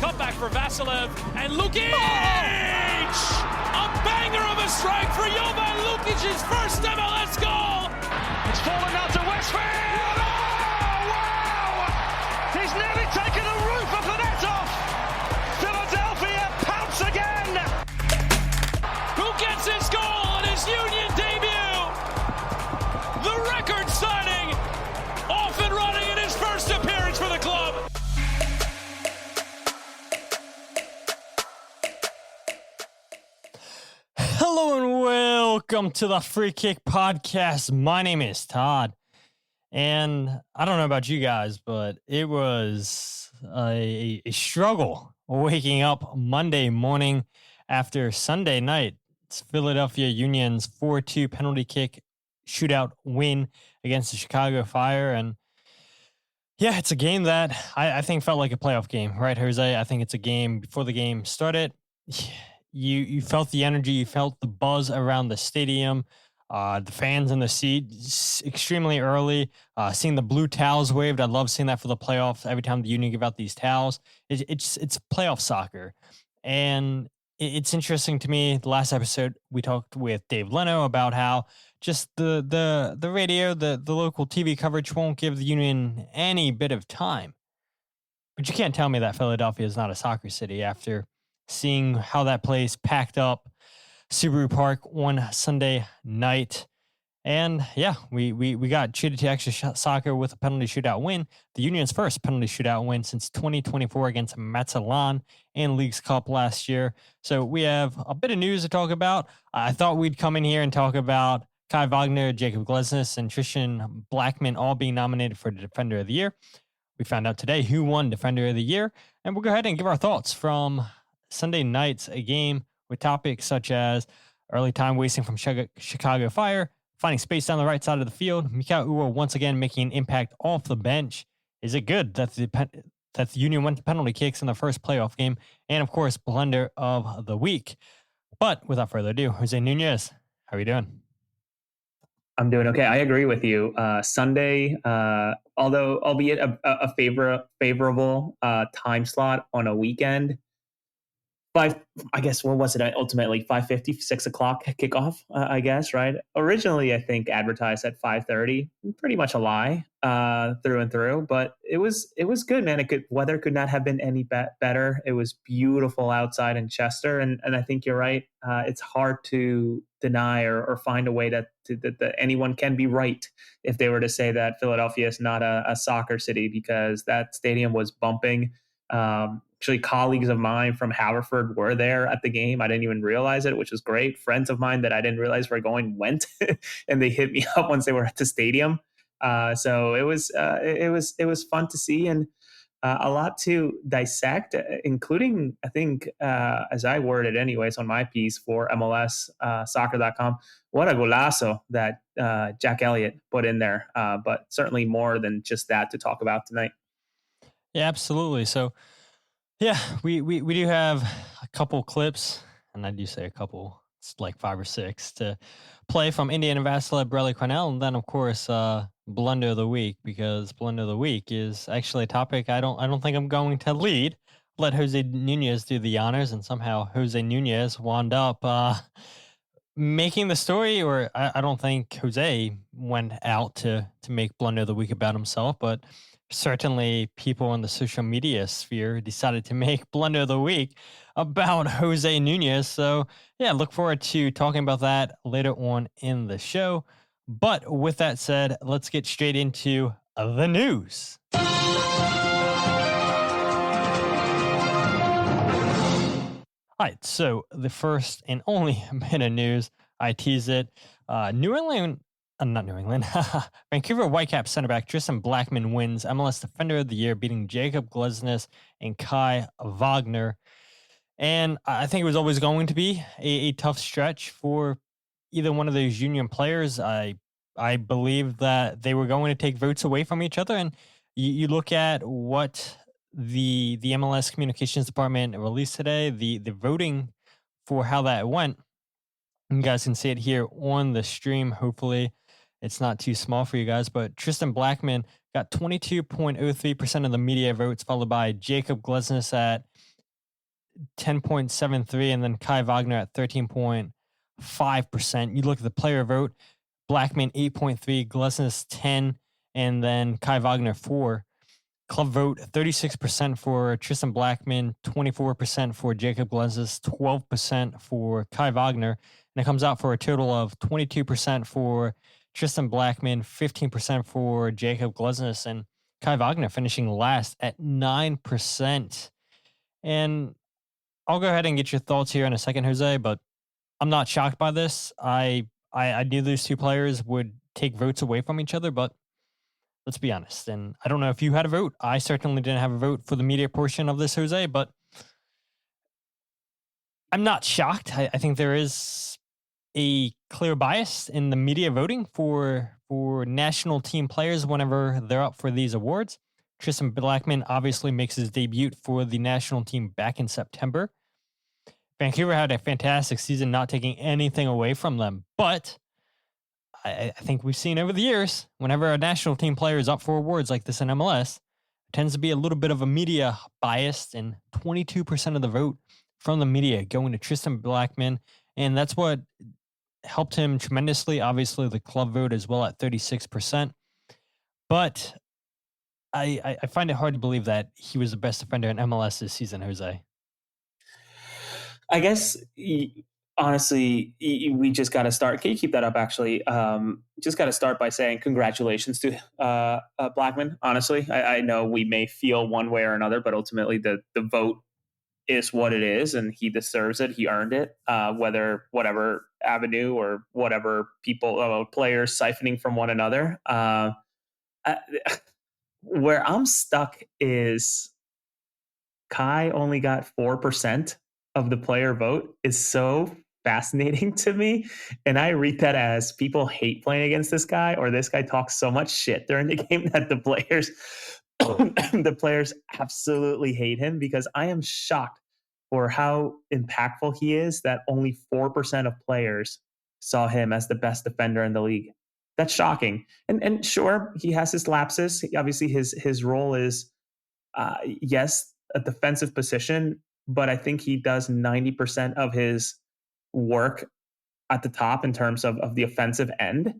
Cutback for Vasilev, and Lukic! A banger of a strike for Jovan Lukic's first MLS goal! It's fallen out to Westfield! Oh, wow! He's nearly taken the roof of the net off! Philadelphia pounce again! Who gets his goal on his Union debut? The record signing, off and running in his first appearance for the club. Hello and welcome to the Free Kick Podcast. My name is Todd, and I don't know about you guys, but it was a struggle waking up Monday morning after Sunday night. It's Philadelphia Union's 4-2 penalty kick shootout win against the Chicago Fire, and yeah, it's a game that I think felt like a playoff game, right, Jose? I think it's a game before the game started. You felt the energy, you felt the buzz around the stadium, the fans in the seats extremely early, seeing the blue towels waved. I love seeing that for the playoffs. Every time the Union give out these towels, it's playoff soccer. And it's interesting to me. The last episode, we talked with Dave Leno about how just the radio, the local TV coverage won't give the Union any bit of time. But you can't tell me that Philadelphia is not a soccer city after seeing how that place packed up Subaru Park one Sunday night. And yeah, we got treated to extra soccer with a penalty shootout win. The Union's first penalty shootout win since 2024 against Mazatlan in Leagues Cup last year. So we have a bit of news to talk about. I thought we'd come in here and talk about Kai Wagner, Jakob Glesnes, and Tristan Blackmon all being nominated for the Defender of the Year. We found out today who won Defender of the Year, and we'll go ahead and give our thoughts from Sunday night's a game with topics such as early time wasting from Chicago Fire, finding space down the right side of the field, Mikael Uhre once again making an impact off the bench. Is it good that the Union went to penalty kicks in the first playoff game? And of course, Blunder of the week. But without further ado, Jose Nunez, how are you doing? I'm doing okay. I agree with you. Sunday, albeit a favorable time slot on a weekend. I guess, what was it? Ultimately, 5:50, 6 o'clock kickoff, I guess, right? Originally, I think advertised at 5:30. Pretty much a lie through and through, but it was good, man. Weather could not have been any better. It was beautiful outside in Chester, and I think you're right. It's hard to deny or find a way that anyone can be right if they were to say that Philadelphia is not a soccer city, because that stadium was bumping. Actually, colleagues of mine from Haverford were there at the game. I didn't even realize it, which was great. Friends of mine that I didn't realize were going went, and they hit me up once they were at the stadium. So it was fun to see, and a lot to dissect, including, I think, as I worded anyways on my piece for MLS soccer.com, what a golazo that Jack Elliott put in there. But certainly more than just that to talk about tonight. Yeah, absolutely. So, yeah, we do have a couple clips, and I do say a couple, it's like 5 or 6 to play from Indiana Vasilev, Brelly Cornell, and then of course Blunder of the Week, because Blunder of the Week is actually a topic I don't think I'm going to lead. Let Jose Nunez do the honors, and somehow Jose Nunez wound up making the story, or I don't think Jose went out to make Blunder of the Week about himself, but certainly people in the social media sphere decided to make Blunder of the Week about Jose Nunez. So yeah, look forward to talking about that later on in the show. But with that said, let's get straight into the news. All right, so the first and only bit of news, I tease it. Vancouver Whitecaps center back Tristan Blackmon wins MLS Defender of the Year, beating Jakob, Glesnes, and Kai Wagner. And I think it was always going to be a tough stretch for either one of those Union players. I believe that they were going to take votes away from each other. And you look at what the MLS communications department released today, the voting for how that went. You guys can see it here on the stream. Hopefully it's not too small for you guys, but Tristan Blackmon got 22.03% of the media votes, followed by Jakob Glesnes at 10.73%, and then Kai Wagner at 13.5%. You look at the player vote, Blackmon 8.3%, Glesnes 10%, and then Kai Wagner 4%. Club vote 36% for Tristan Blackmon, 24% for Jakob Glesnes, 12% for Kai Wagner, and it comes out for a total of 22% for Tristan Blackmon, 15% for Jakob Glesnes, and Kai Wagner finishing last at 9%. And I'll go ahead and get your thoughts here in a second, Jose, but I'm not shocked by this. I knew those two players would take votes away from each other, but let's be honest. And I don't know if you had a vote. I certainly didn't have a vote for the media portion of this, Jose, but I'm not shocked. I think there is a clear bias in the media voting for national team players whenever they're up for these awards. Tristan Blackmon obviously makes his debut for the national team back in September. Vancouver had a fantastic season, not taking anything away from them, but I think we've seen over the years, whenever a national team player is up for awards like this in MLS, it tends to be a little bit of a media bias, and 22% of the vote from the media going to Tristan Blackmon, and that's what helped him tremendously. Obviously, the club vote as well at 36%, but I find it hard to believe that he was the best defender in MLS this season, Jose. I guess honestly, we just got to start. Can you keep that up? Actually, just got to start by saying congratulations to Blackmon. Honestly, I know we may feel one way or another, but ultimately the vote is what it is, and he deserves it. He earned it. Whether whatever avenue or whatever people, players siphoning from one another. Where I'm stuck is Kai only got 4% of the player vote is so fascinating to me. And I read that as people hate playing against this guy, or this guy talks so much shit during the game that the players absolutely hate him, because I am shocked for how impactful he is that only 4% of players saw him as the best defender in the league. That's shocking. And sure, he has his lapses. Obviously his role is yes, a defensive position, but I think he does 90% of his work at the top in terms of the offensive end.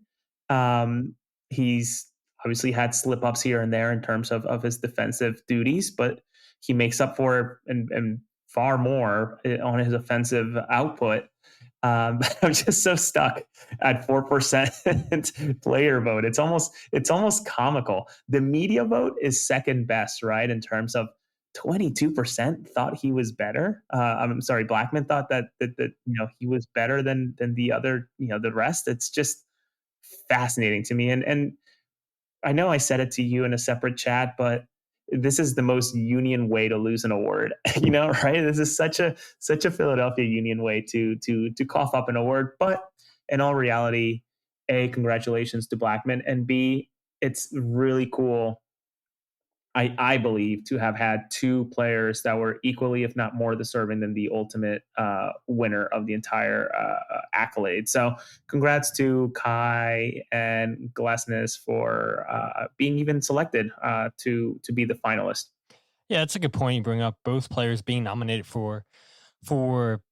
He's obviously had slip ups here and there in terms of his defensive duties, but he makes up for it and far more on his offensive output. I'm just so stuck at 4% player vote. It's almost comical. The media vote is second best, right? In terms of 22% thought he was better. I'm sorry, Blackmon thought that he was better than the other, the rest. It's just fascinating to me. And I know I said it to you in a separate chat, but this is the most Union way to lose an award, right? This is such a Philadelphia Union way to cough up an award. But in all reality, A, congratulations to Blackmon, and B, it's really cool, I believe, to have had two players that were equally, if not more, deserving than the ultimate winner of the entire accolade. So congrats to Kai and Glesnes for being even selected to be the finalist. Yeah, it's a good point you bring up. Both players being nominated for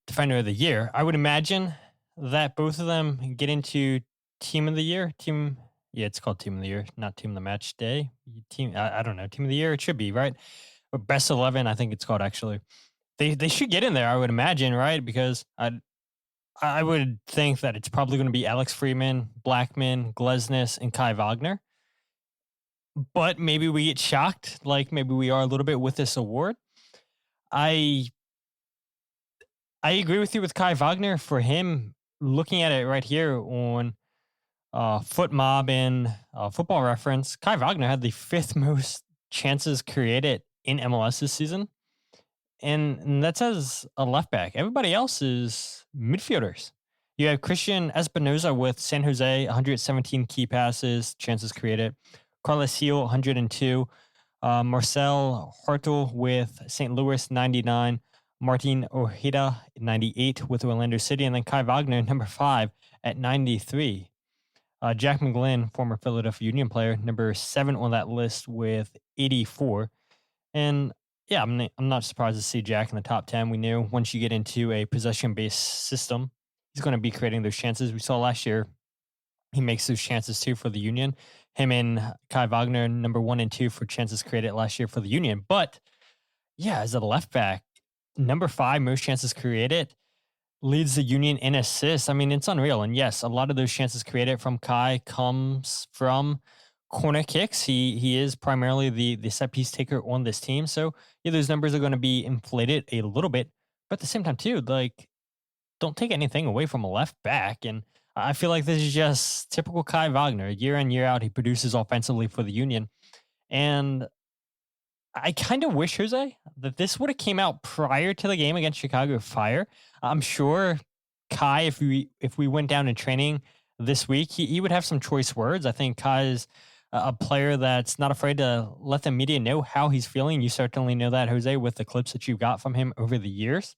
Defender of the Year. I would imagine that both of them get into Team of the Year. Yeah, it's called Team of the Year, not Team of the Match Day. I don't know. Team of the Year, it should be, right? Or Best 11, I think it's called, actually. They should get in there, I would imagine, right? Because I would think that it's probably going to be Alex Freeman, Blackmon, Glesnes, and Kai Wagner. But maybe we get shocked, like maybe we are a little bit with this award. I agree with you with Kai Wagner. For him, looking at it right here on Foot Mob and Football Reference, Kai Wagner had the 5th most chances created in MLS this season. And that's as a left back. Everybody else is midfielders. You have Christian Espinoza with San Jose, 117 key passes, chances created. Carlos Gil, 102. Marcel Hartel with St. Louis, 99. Martin Ojeda, 98 with Orlando City. And then Kai Wagner, number 5 at 93. Jack McGlynn, former Philadelphia Union player, number 7 on that list with 84. And yeah, I'm not surprised to see Jack in the top 10. We knew once you get into a possession-based system, he's going to be creating those chances. We saw last year he makes those chances too for the Union. Him and Kai Wagner, number 1 and 2 for chances created last year for the Union. But yeah, as a left back, number 5 most chances created, leads the Union in assists. I mean, it's unreal. And yes, a lot of those chances created from Kai comes from corner kicks. He is primarily the set piece taker on this team. So yeah, those numbers are going to be inflated a little bit. But at the same time, too, like, don't take anything away from a left back. And I feel like this is just typical Kai Wagner. Year in, year out, he produces offensively for the Union. And I kind of wish, Jose, that this would have came out prior to the game against Chicago Fire. I'm sure Kai, if we went down in training this week, he would have some choice words. I think Kai is a player that's not afraid to let the media know how he's feeling. You certainly know that, Jose, with the clips that you got from him over the years.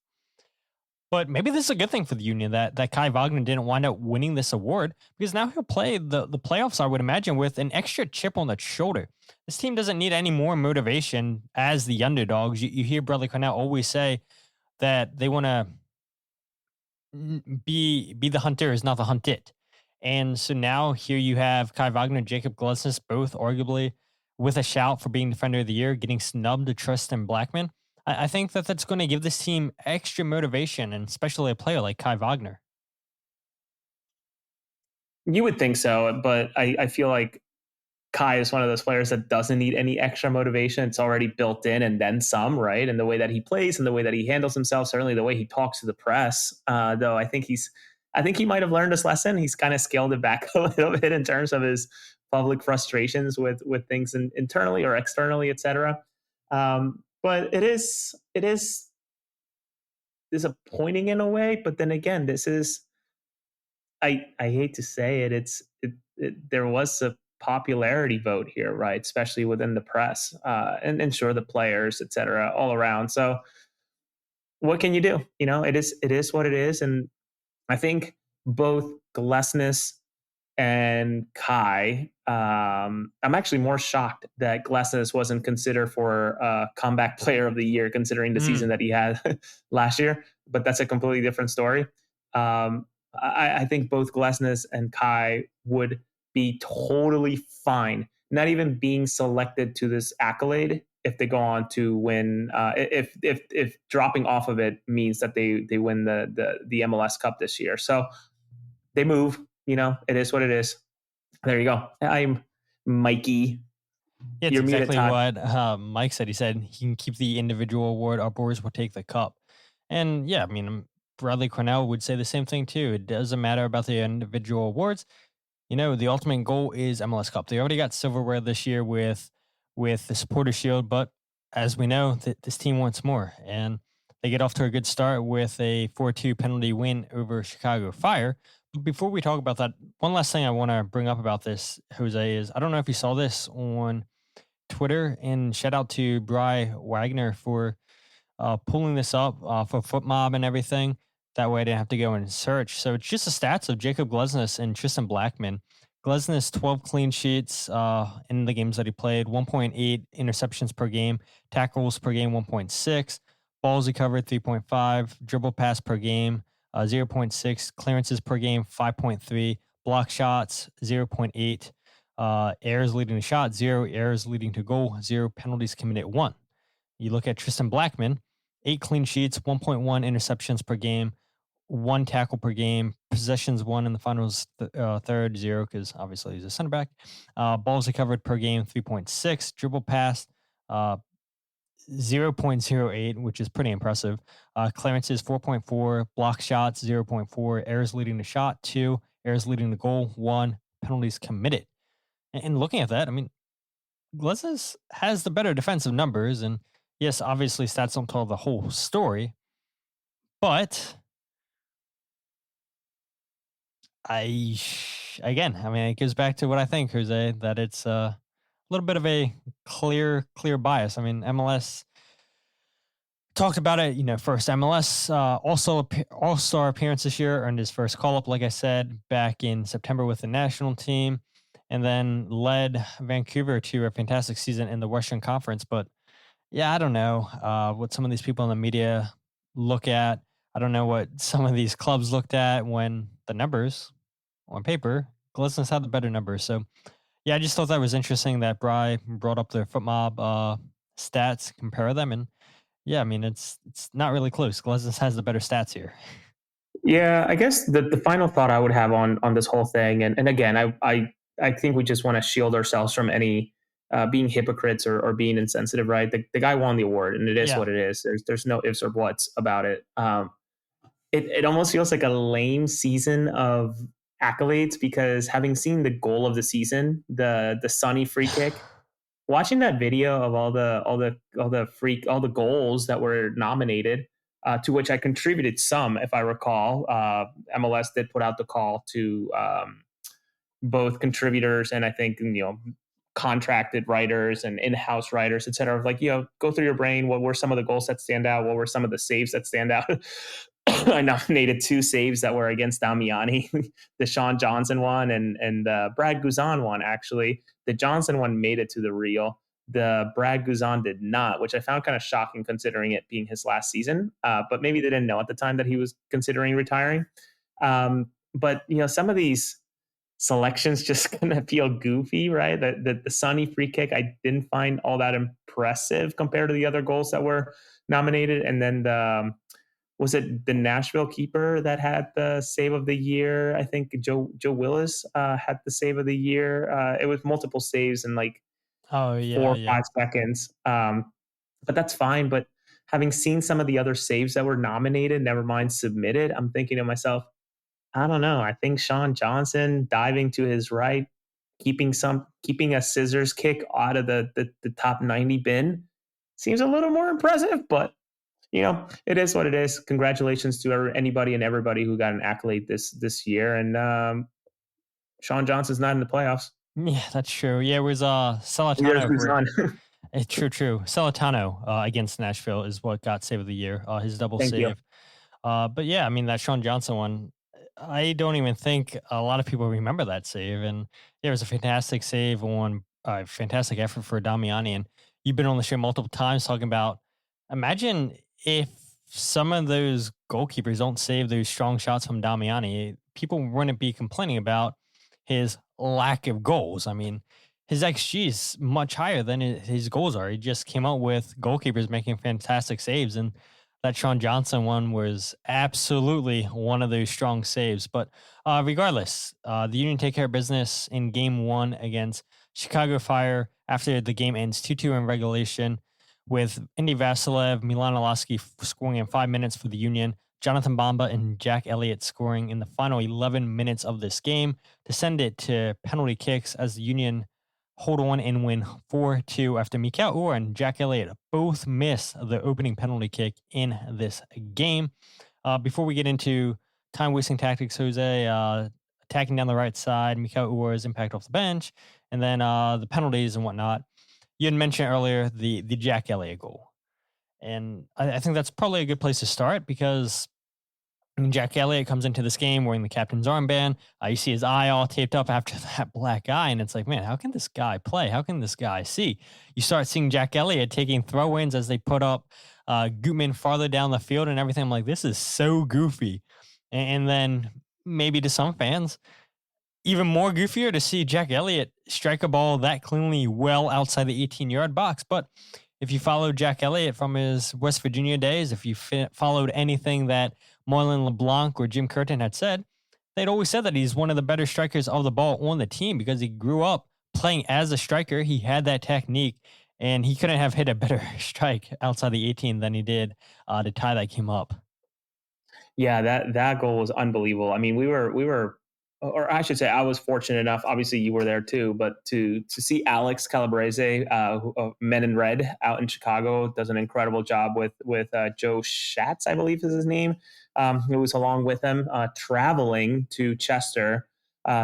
But maybe this is a good thing for the Union that Kai Wagner didn't wind up winning this award, because now he'll play the playoffs, I would imagine, with an extra chip on the shoulder. This team doesn't need any more motivation as the underdogs. You hear Bradley Cornell always say that they want to be the hunters, not the hunted. And so now here you have Kai Wagner, Jakob Glesnes, both arguably with a shout for being Defender of the Year, getting snubbed to Tristan Blackmon. I think that's going to give this team extra motivation, and especially a player like Kai Wagner. You would think so, but I feel like Kai is one of those players that doesn't need any extra motivation. It's already built in and then some, right? And the way that he plays and the way that he handles himself, certainly the way he talks to the press, though I think he might have learned this lesson. He's kind of scaled it back a little bit in terms of his public frustrations with things internally or externally, etc. But it is disappointing in a way. But then again, this is, I hate to say it, there was a popularity vote here, right? Especially within the press, and sure, the players, etc., all around. So what can you do? It is what it is. And I think both Glesnes and Kai, I'm actually more shocked that Glesnes wasn't considered for comeback player of the year, considering the season that he had last year. But that's a completely different story. I think both Glesnes and Kai would be totally fine, not even being selected to this accolade if they go on to win. If dropping off of it means that they win the MLS Cup this year, so they move. It is what it is. There you go. I'm Mikey. Yeah, it's exactly what Mike said. He said he can keep the individual award. Our boys will take the cup. And yeah, I mean, Bradley Cornell would say the same thing too. It doesn't matter about the individual awards. The ultimate goal is MLS Cup. They already got silverware this year with the Supporter Shield, but as we know, this team wants more. And they get off to a good start with a 4-2 penalty win over Chicago Fire. But before we talk about that, one last thing I want to bring up about this, Jose, is I don't know if you saw this on Twitter, and shout out to Wagner for pulling this up for Foot Mob and everything. That way I didn't have to go and search. So it's just the stats of Jakob Glesnes and Tristan Blackmon. Glesnes, 12 clean sheets in the games that he played, 1.8 interceptions per game, tackles per game, 1.6, balls recovered, 3.5, dribble pass per game, 0.6, clearances per game, 5.3, block shots, 0.8, errors leading to shot, 0, errors leading to goal, 0, penalties committed, 1. You look at Tristan Blackmon, 8 clean sheets, 1.1 interceptions per game, 1 tackle per game, possessions 1 in the finals, third, 0, because obviously he's a center back. Balls recovered per game, 3.6, dribble pass, 0.08, which is pretty impressive. Clearances 4.4, block shots 0.4, errors leading to shot 2, errors leading to goal 1, penalties committed. And looking at that, I mean, Glesnes has the better defensive numbers, and yes, obviously stats don't tell the whole story, but it goes back to what I think, Jose, that it's a little bit of a clear bias. I mean, MLS talked about it, first MLS also all-star appearance this year, earned his first call-up, like I said, back in September with the national team, and then led Vancouver to a fantastic season in the Western Conference. But Yeah, I don't know what some of these people in the media look at. I don't know what some of these clubs looked at when the numbers on paper, Glesnes had the better numbers. So yeah, I just thought that was interesting that Bry brought up the foot mob stats, compare them, and yeah, I mean it's not really close. Glesnes has the better stats here. Yeah, I guess the final thought I would have on this whole thing, and again, I think we just want to shield ourselves from any being hypocrites or being insensitive, right? The guy won the award, and it is Yeah. what it is. There's no ifs or buts about it. It almost feels like a lame season of accolades because having seen the goal of the season, the Sonny free kick, watching that video of all the goals that were nominated, to which I contributed some, if I recall. MLS did put out the call to both contributors and I think contracted writers and in-house writers, et cetera. Like, go through your brain. What were some of the goals that stand out? What were some of the saves that stand out? I nominated two saves that were against Damiani, the Sean Johnson one and Brad Guzan one. Actually, the Johnson one made it to the reel. The Brad Guzan did not, which I found kind of shocking considering it being his last season. But maybe they didn't know at the time that he was considering retiring. But some of these selections just gonna feel goofy, right? The Sonny free kick I didn't find all that impressive compared to the other goals that were nominated, and then was it the Nashville keeper that had the save of the year? I think Joe Willis had the save of the year. It was multiple saves in like Oh four yeah, or yeah. 5 seconds. But that's fine. But having seen some of the other saves that were nominated, never mind submitted, I'm thinking to myself, I don't know. I think Sean Johnson diving to his right, keeping a scissors kick out of the top 90 bin seems a little more impressive, but it is what it is. Congratulations to anybody and everybody who got an accolade this year. And Sean Johnson's not in the playoffs. Yeah, that's true. Yeah, it was Neither Celentano who's for on. true. Celentano against Nashville is what got save of the year. His double Thank you. save. But yeah, I mean that Sean Johnson one, I don't even think a lot of people remember that save. And yeah, it was a fantastic save on fantastic effort for Damiani. And you've been on the show multiple times talking about. Imagine if some of those goalkeepers don't save those strong shots from Damiani, people wouldn't be complaining about his lack of goals. I mean, his XG is much higher than his goals are. He just came out with goalkeepers making fantastic saves, and that Sean Johnson one was absolutely one of those strong saves. But regardless, the Union take care of business in game one against Chicago Fire after the game ends 2-2 in regulation, with Indy Vasilev, Milan Alaski scoring in 5 minutes for the Union, Jonathan Bamba and Jack Elliott scoring in the final 11 minutes of this game to send it to penalty kicks as the Union hold on and win 4-2 after Mikael Uhre and Jack Elliott both miss the opening penalty kick in this game. Before we get into time-wasting tactics, Jose, attacking down the right side, Mikael Uhre's impact off the bench, and then the penalties and whatnot. You had mentioned earlier the Jack Elliott goal. And I think that's probably a good place to start because Jack Elliott comes into this game wearing the captain's armband. You see his eye all taped up after that black eye, and it's like, man, how can this guy play? How can this guy see? You start seeing Jack Elliott taking throw-ins as they put up Gutman farther down the field and everything. I'm like, this is so goofy. And then maybe to some fans, even more goofier to see Jack Elliott strike a ball that cleanly well outside the 18-yard box. But if you followed Jack Elliott from his West Virginia days, if you followed anything that Marlon LeBlanc or Jim Curtin had said, they'd always said that he's one of the better strikers of the ball on the team because he grew up playing as a striker. He had that technique, and he couldn't have hit a better strike outside the 18 than he did to tie that game up. Yeah, that goal was unbelievable. I mean, we were, or I should say, I was fortunate enough. Obviously, you were there too, but to see Alex Calabrese, Men in Red, out in Chicago, does an incredible job with Joe Schatz, I believe is his name, who was along with him, traveling to Chester.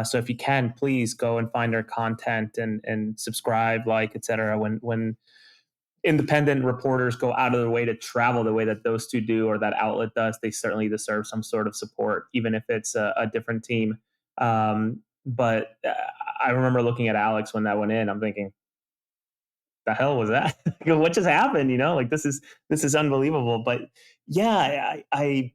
So if you can, please go and find their content and subscribe, like, etc. When independent reporters go out of their way to travel the way that those two do or that outlet does, they certainly deserve some sort of support, even if it's a different team. But I remember looking at Alex when that went in. I'm thinking, the hell was that? What just happened? Like this is unbelievable. But yeah, I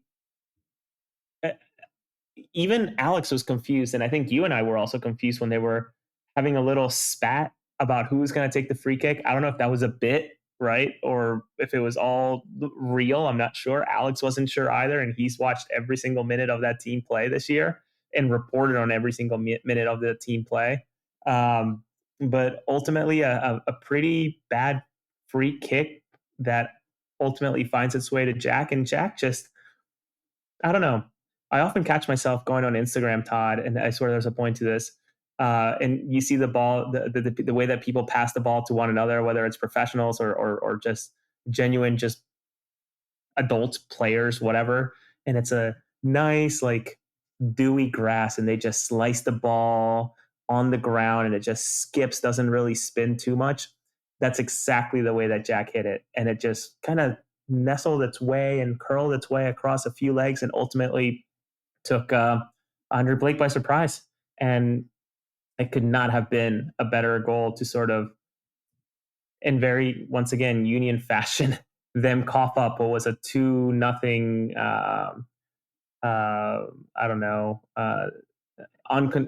even Alex was confused, and I think you and I were also confused when they were having a little spat about who was going to take the free kick. I don't know if that was a bit, right, or if it was all real. I'm not sure. Alex wasn't sure either, and he's watched every single minute of that team play this year and reported on every single minute of the team play. But ultimately, a pretty bad free kick that ultimately finds its way to Jack, and Jack just, I don't know. I often catch myself going on Instagram, Todd, and I swear there's a point to this. And you see the ball, the way that people pass the ball to one another, whether it's professionals or just genuine, just adult players, whatever. And it's a nice, like, dewy grass, and they just slice the ball on the ground, and it just skips, doesn't really spin too much. That's exactly the way that Jack hit it, and it just kind of nestled its way and curled its way across a few legs, and ultimately took Andre Blake by surprise. And it could not have been a better goal to sort of, in very, once again, Union fashion, them cough up what was a 2-0, I don't know,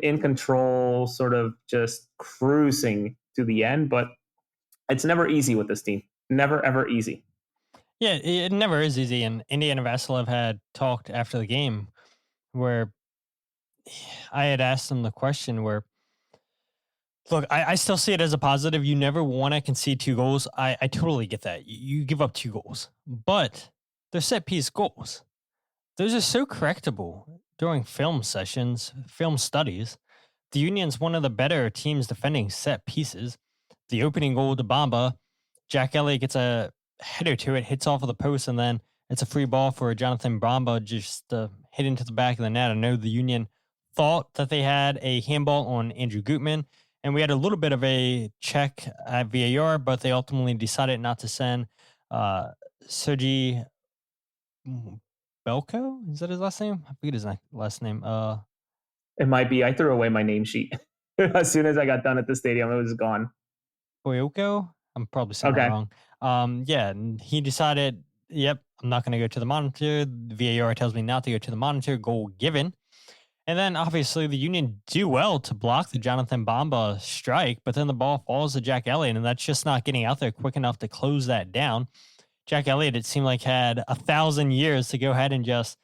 in control, sort of just cruising to the end. But it's never easy with this team. Never, ever easy. Yeah, it never is easy. And Indiana Vassilev had talked after the game where I had asked him the question where, look, I still see it as a positive. You never want to concede 2 goals. I totally get that. You give up 2 goals, but they're set piece goals. Those are so correctable during film sessions, film studies. The Union's one of the better teams defending set pieces. The opening goal to Bamba, Jack Elliott gets a header to it, hits off of the post, and then it's a free ball for Jonathan Bamba just hit into the back of the net. I know the Union thought that they had a handball on Andrew Gutman, and we had a little bit of a check at VAR, but they ultimately decided not to send Sergei Belko. Is that his last name? I forget his last name. It might be. I threw away my name sheet as soon as I got done at the stadium. It was gone. Boyoko? I'm probably saying that wrong. Yeah, and he decided, yep, I'm not going to go to the monitor. The VAR tells me not to go to the monitor. Goal given. And then obviously the Union do well to block the Jonathan Bamba strike, but then the ball falls to Jack Elliott, and that's just not getting out there quick enough to close that down. Jack Elliott, it seemed like, had 1,000 years to go ahead and just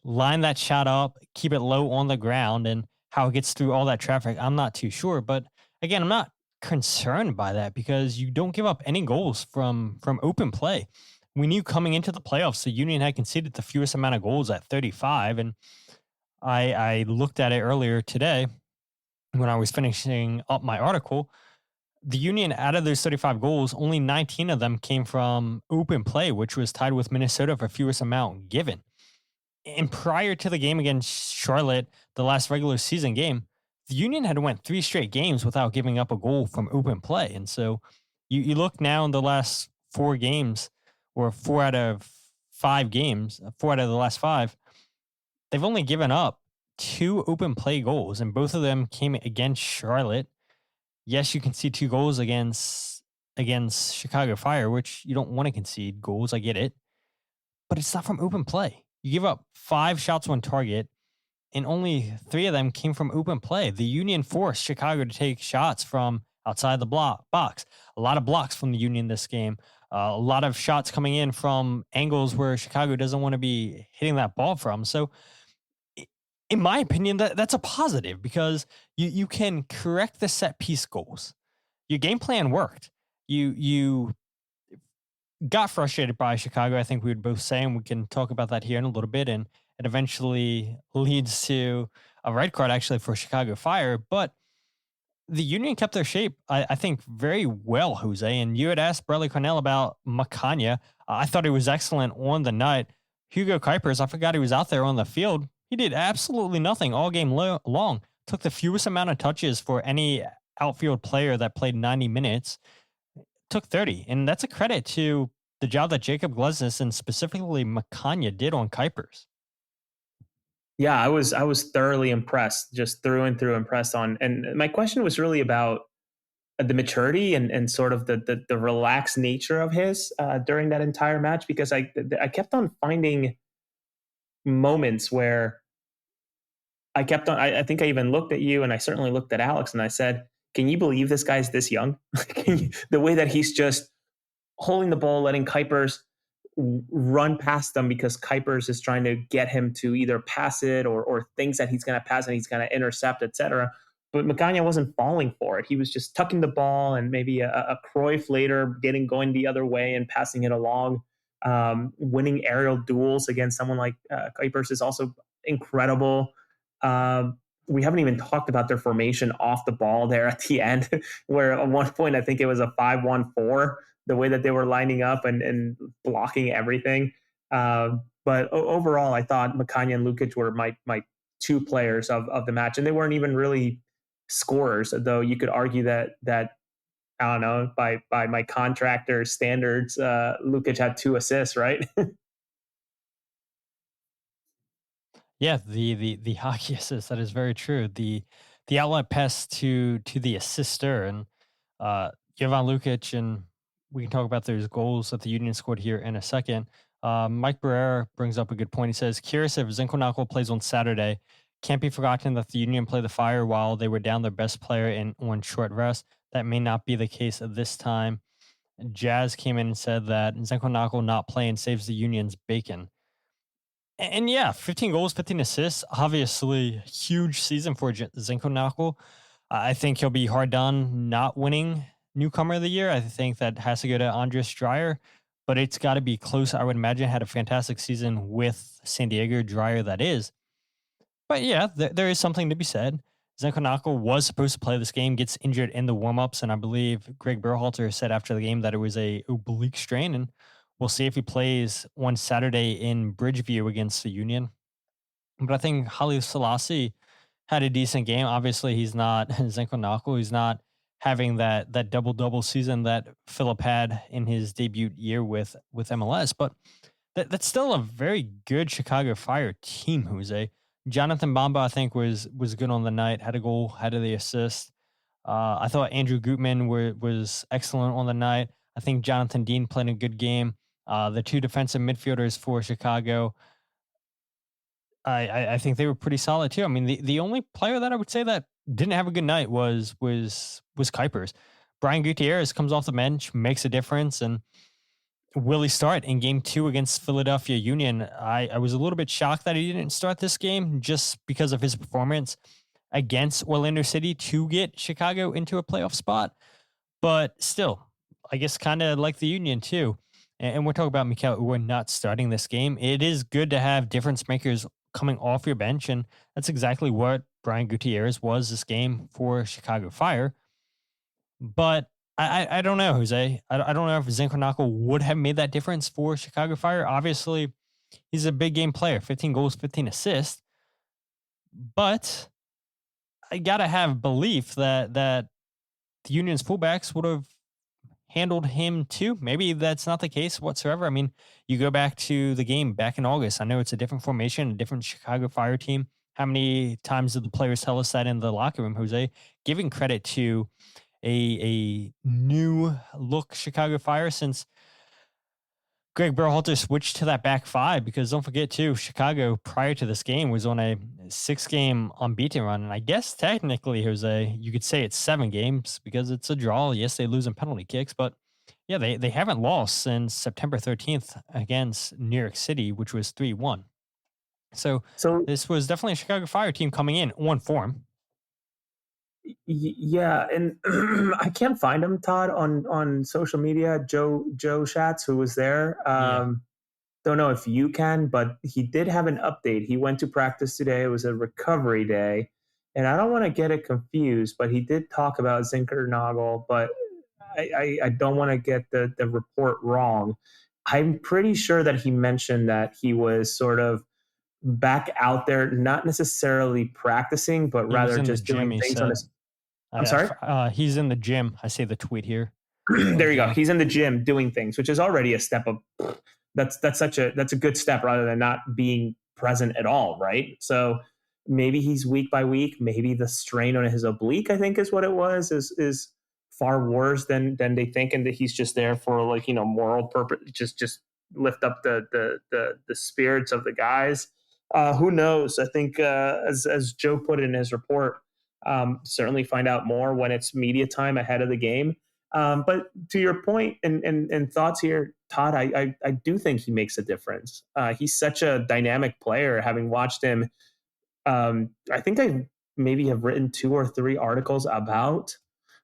line that shot up, keep it low on the ground, and how it gets through all that traffic, I'm not too sure. But again, I'm not concerned by that because you don't give up any goals from open play. We knew coming into the playoffs, the Union had conceded the fewest amount of goals at 35, and I looked at it earlier today when I was finishing up my article. The Union, out of those 35 goals, only 19 of them came from open play, which was tied with Minnesota for fewest amount given. And prior to the game against Charlotte, the last regular season game, the Union had went 3 straight games without giving up a goal from open play. And so you look now in the last 4 games, or 4 out of 5 games, 4 out of the last 5, they've only given up 2 open play goals, and both of them came against Charlotte. Yes, you can see 2 goals against Chicago Fire, which you don't want to concede goals. I get it. But it's not from open play. You give up 5 shots on target, and only 3 of them came from open play. The Union forced Chicago to take shots from outside the box. A lot of blocks from the Union this game. A lot of shots coming in from angles where Chicago doesn't want to be hitting that ball from. So, in my opinion, that's a positive because you can correct the set piece goals. Your game plan worked. You got frustrated by Chicago, I think we would both say, and we can talk about that here in a little bit, and it eventually leads to a red card actually for Chicago Fire. But the Union kept their shape, I think, very well, Jose. And you had asked Bradley Cornell about Macania. I thought he was excellent on the night. Hugo Kuipers, I forgot he was out there on the field. He did absolutely nothing all game long. Took the fewest amount of touches for any outfield player that played 90 minutes. Took 30. And that's a credit to the job that Jakob Glesnes and specifically Macania did on Kuipers. Yeah, I was thoroughly impressed, just through and through impressed on. And my question was really about, the maturity and sort of the relaxed nature of his during that entire match, because I kept on finding moments where I think I even looked at you, and I certainly looked at Alex, and I said, can you believe this guy's this young? The way that he's just holding the ball, letting Kuipers run past them because Kuipers is trying to get him to either pass it or thinks that he's going to pass and he's going to intercept, etc. But Magana wasn't falling for it. He was just tucking the ball, and maybe a Cruyff later going the other way and passing it along. Winning aerial duels against someone like Kuipers is also incredible. We haven't even talked about their formation off the ball there at the end, where at one point I think it was a 5-1-4, the way that they were lining up and blocking everything. But overall, I thought Makanya and Lukic were my two players of the match, and they weren't even really scorers, though you could argue that I don't know, by my contractor standards, Lukic had 2 assists, right? Yeah, the hockey assist, that is very true. The outlet pass to the assister, and Jovan Lukic, and we can talk about those goals that the Union scored here in a second. Mike Barrera brings up a good point. He says, curious if Zenko Knuckle plays on Saturday. Can't be forgotten that the Union played the Fire while they were down their best player in one short rest. That may not be the case at this time. Jazz came in and said that Zenko Knuckle not playing saves the Union's bacon. And yeah, 15 goals, 15 assists. Obviously, huge season for Zenko Knuckle. I think he'll be hard done not winning Newcomer of the Year. I think that has to go to Andres Dreyer, but it's got to be close. I would imagine had a fantastic season with San Diego, Dreyer that is. But yeah, there is something to be said. Zenko Knuckle was supposed to play this game, gets injured in the warm-ups, and I believe Greg Berhalter said after the game that it was a oblique strain, and we'll see if he plays on Saturday in Bridgeview against the Union. But I think Haile Selassie had a decent game. Obviously, he's not Zenko Knuckle. He's not having that double-double season that Philip had in his debut year with MLS. But that's still a very good Chicago Fire team, Jose. Jonathan Bamba, I think, was good on the night, had a goal, had the assist. I thought Andrew Gutman was excellent on the night. I think Jonathan Dean played a good game. The two defensive midfielders for Chicago, I think they were pretty solid too. I mean, the only player that I would say that didn't have a good night was Kuipers. Brian Gutierrez comes off the bench, makes a difference, and will he start in game 2 against Philadelphia Union? I was a little bit shocked that he didn't start this game just because of his performance against Orlando City to get Chicago into a playoff spot. But still, I guess kind of like the Union too. And we're talking about Mikael Uhre not starting this game. It is good to have difference makers coming off your bench, and that's exactly what Brian Gutierrez was this game for Chicago Fire. But I don't know, Jose. I don't know if Zenko Knuckle would have made that difference for Chicago Fire. Obviously, he's a big game player, 15 goals, 15 assists. But I got to have belief that the Union's fullbacks would have handled him too. Maybe that's not the case whatsoever. I mean, you go back to the game back in August. I know it's a different formation, a different Chicago Fire team. How many times did the players tell us that in the locker room, Jose? Giving credit to a new look Chicago Fire since Greg Berhalter switched to that back 5, because don't forget too, Chicago prior to this game was on a 6-game unbeaten run. And I guess technically, Jose, you could say it's 7 games because it's a draw. Yes, they lose in penalty kicks, but yeah, they haven't lost since September 13th against New York City, which was 3-1. So this was definitely a Chicago Fire team coming in on form. Yeah, and I can't find him, Todd, on social media. Joe Schatz, who was there. Don't know if you can, but he did have an update. He went to practice today. It was a recovery day, and I don't want to get it confused, but he did talk about Zenko Knuckle, but I don't want to get the report wrong. I'm pretty sure that he mentioned that he was sort of back out there, not necessarily practicing, but rather just doing things on his. I'm sorry? He's in the gym. I see the tweet here. There you go. He's in the gym doing things, which is already a step of that's a good step rather than not being present at all, right? So maybe he's week by week. Maybe the strain on his oblique, I think, is what it was, is far worse than they think, and that he's just there for like, moral purpose, just lift up the spirits of the guys. Who knows? I think as Joe put it in his report, certainly find out more when it's media time ahead of the game. But to your point and thoughts here, Todd, I do think he makes a difference. He's such a dynamic player. Having watched him, I think I maybe have written 2 or 3 articles about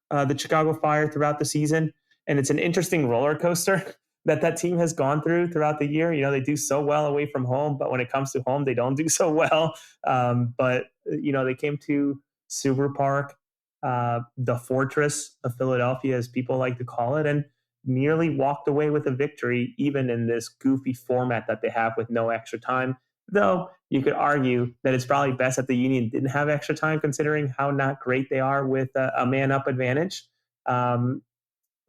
the Chicago Fire throughout the season, and it's an interesting roller coaster that team has gone throughout the year. They do so well away from home, but when it comes to home, they don't do so well. But they came to Subaru Park, the fortress of Philadelphia, as people like to call it, and nearly walked away with a victory, even in this goofy format that they have with no extra time. Though you could argue that it's probably best that the Union didn't have extra time, considering how not great they are with a man-up advantage.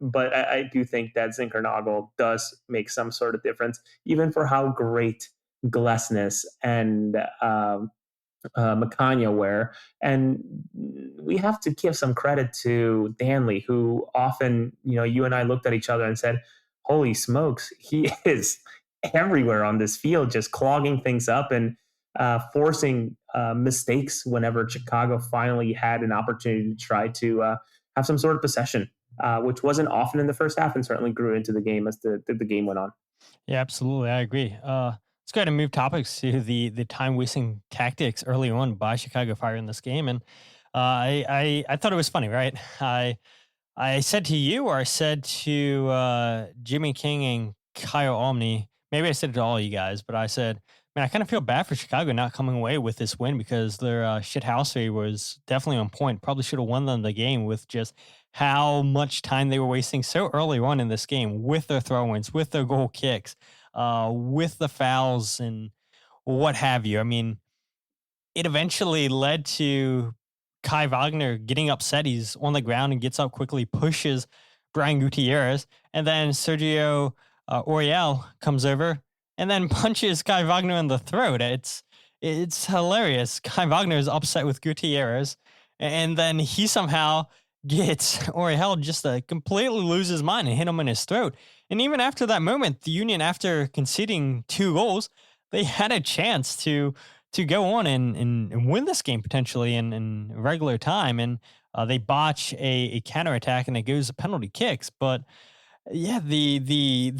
But I do think that Zinkernagel does make some sort of difference, even for how great Glesnes and Makanya were. And we have to give some credit to Danley, who often, you and I looked at each other and said, holy smokes, he is everywhere on this field, just clogging things up and forcing mistakes whenever Chicago finally had an opportunity to try to have some sort of possession, which wasn't often in the first half and certainly grew into the game as the game went on. Yeah, absolutely. I agree. Let's go ahead and move topics to the time-wasting tactics early on by Chicago Fire in this game. And I thought it was funny, right? I said to you, or I said to Jimmy King and Kyle Omni, maybe I said it to all you guys, but I said, man, I kind of feel bad for Chicago not coming away with this win, because their shithousery was definitely on point. Probably should have won them the game with just how much time they were wasting so early on in this game with their throw-ins, with their goal kicks, with the fouls and what have you. I mean, it eventually led to Kai Wagner getting upset. He's on the ground and gets up quickly, pushes Brian Gutierrez, and then Sergio Auriel comes over and then punches Kai Wagner in the throat. It's hilarious. Kai Wagner is upset with Gutierrez, and then he somehow gets Auriel just to completely lose his mind and hit him in his throat. And even after that moment, the Union, after conceding 2 goals, they had a chance to go on and win this game potentially in regular time. And they botch a counterattack and it goes to penalty kicks. But yeah, the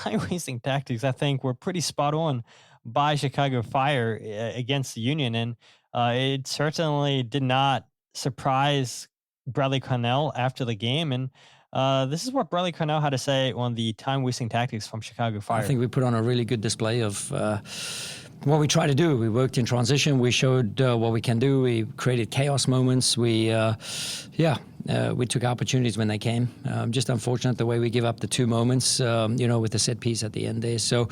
time-wasting tactics, I think, were pretty spot on by Chicago Fire against the Union. And it certainly did not surprise Bradley Cornell after the game. And this is what Bradley Cornell had to say on the time-wasting tactics from Chicago Fire. I think we put on a really good display of what we try to do. We worked in transition. We showed what we can do. We created chaos moments. We took opportunities when they came. Just unfortunate the way we give up the 2 moments, with the set piece at the end there. So,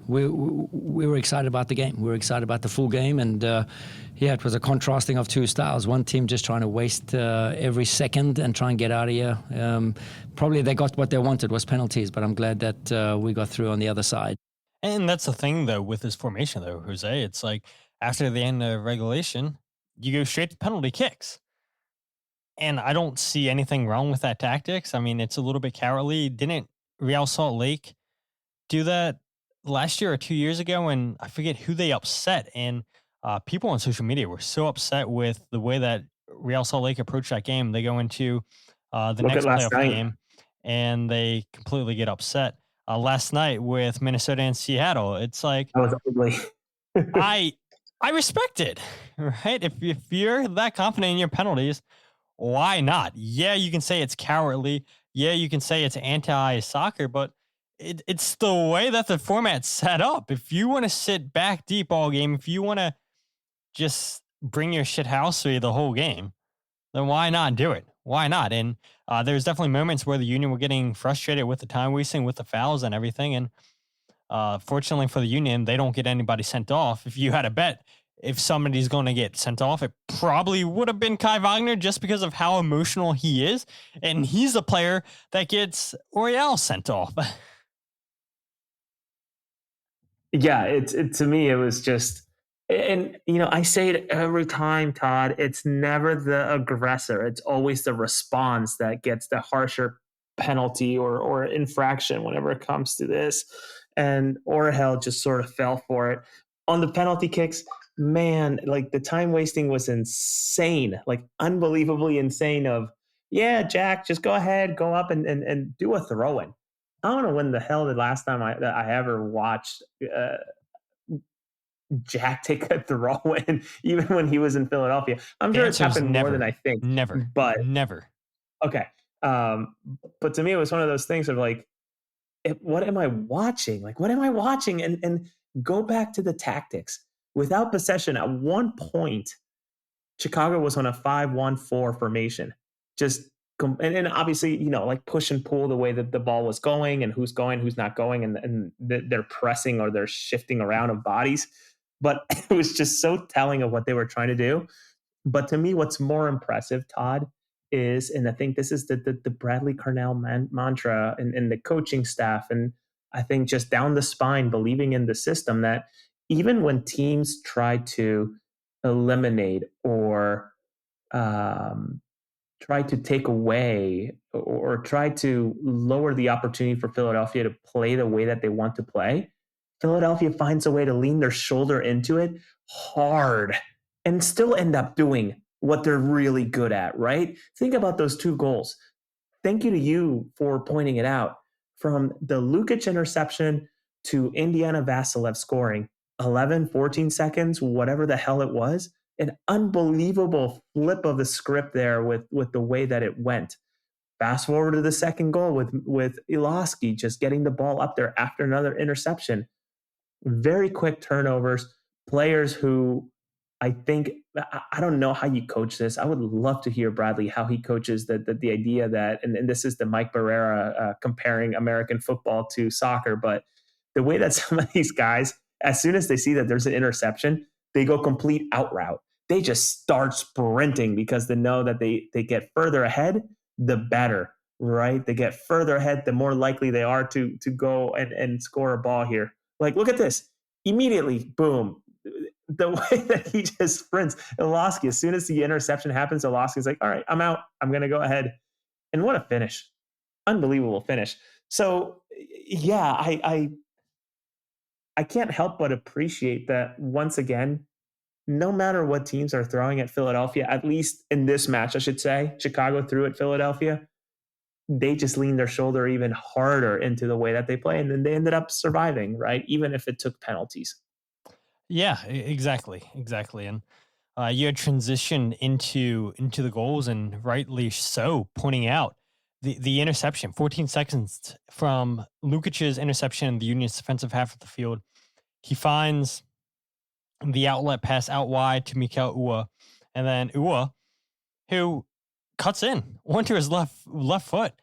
we were excited about the game. We were excited about the full game. And, it was a contrasting of 2 styles. One team just trying to waste every second and try and get out of here. Probably they got what they wanted, was penalties, but I'm glad that we got through on the other side. And that's the thing, though, with this formation, though, Jose. It's like after the end of regulation, you go straight to penalty kicks. And I don't see anything wrong with that tactics. I mean, it's a little bit cowardly. Didn't Real Salt Lake do that last year or 2 years ago? And I forget who they upset. And people on social media were so upset with the way that Real Salt Lake approached that game. They go into the next playoff game and they completely get upset. Last night with Minnesota and Seattle, it's like, that was ugly. I respect it, right? If you're that confident in your penalties, why not? Yeah, you can say it's cowardly. Yeah, you can say it's anti-soccer, but it's the way that the format's set up. If you want to sit back deep all game, if you want to just bring your shithousery the whole game, then why not do it? Why not? And there's definitely moments where the Union were getting frustrated with the time wasting, with the fouls and everything. And fortunately for the Union, they don't get anybody sent off. If you had a bet, if somebody's going to get sent off, it probably would have been Kai Wagner, just because of how emotional he is. And he's the player that gets Auriel sent off. Yeah, to me, it was just And, I say it every time, Todd, it's never the aggressor. It's always the response that gets the harsher penalty or infraction whenever it comes to this. And Orhel just sort of fell for it. On the penalty kicks, man, like the time wasting was insane, like unbelievably insane of, yeah, Jack, just go ahead, go up and do a throw in. I don't know when the hell the last time I ever watched Jack take a throw in, even when he was in Philadelphia. I'm sure it's happened more than I think. Never. Okay. But to me, it was one of those things of like, what am I watching? Like, what am I watching? And go back to the tactics. Without possession, at one point, Chicago was on a 5-1-4 formation. And obviously, like push and pull the way that the ball was going and who's not going, and they're pressing or they're shifting around of bodies. But it was just so telling of what they were trying to do. But to me, what's more impressive, Todd, is, and I think this is the Bradley Carnell mantra and the coaching staff, and I think just down the spine, believing in the system, that even when teams try to eliminate or try to take away or try to lower the opportunity for Philadelphia to play the way that they want to play, Philadelphia finds a way to lean their shoulder into it hard and still end up doing what they're really good at, right? Think about those 2 goals. Thank you to you for pointing it out. From the Lukic interception to Indiana Vassilev scoring, 11, 14 seconds, whatever the hell it was, an unbelievable flip of the script there with the way that it went. Fast forward to the second goal with Ilosky just getting the ball up there after another interception. Very quick turnovers, players who I think, I don't know how you coach this. I would love to hear Bradley, how he coaches the idea that, and this is the Mike Barrera comparing American football to soccer, but the way that some of these guys, as soon as they see that there's an interception, they go complete out route. They just start sprinting because they know that they get further ahead, the better, right? They get further ahead, the more likely they are to go and score a ball here. Like, look at this. Immediately, boom. The way that he just sprints. Ilosky, as soon as the interception happens, Ilosky's like, all right, I'm out. I'm going to go ahead. And what a finish. Unbelievable finish. So, yeah, I can't help but appreciate that once again, no matter what teams are throwing at Philadelphia, at least in this match, I should say, Chicago threw at Philadelphia, they just leaned their shoulder even harder into the way that they play. And then they ended up surviving, right? Even if it took penalties. Yeah, exactly. And you had transitioned into the goals, and rightly so, pointing out the interception, 14 seconds from Lukic's interception in the Union's defensive half of the field. He finds the outlet pass out wide to Mikael Uhre, and then Uhre, who cuts in onto his left foot,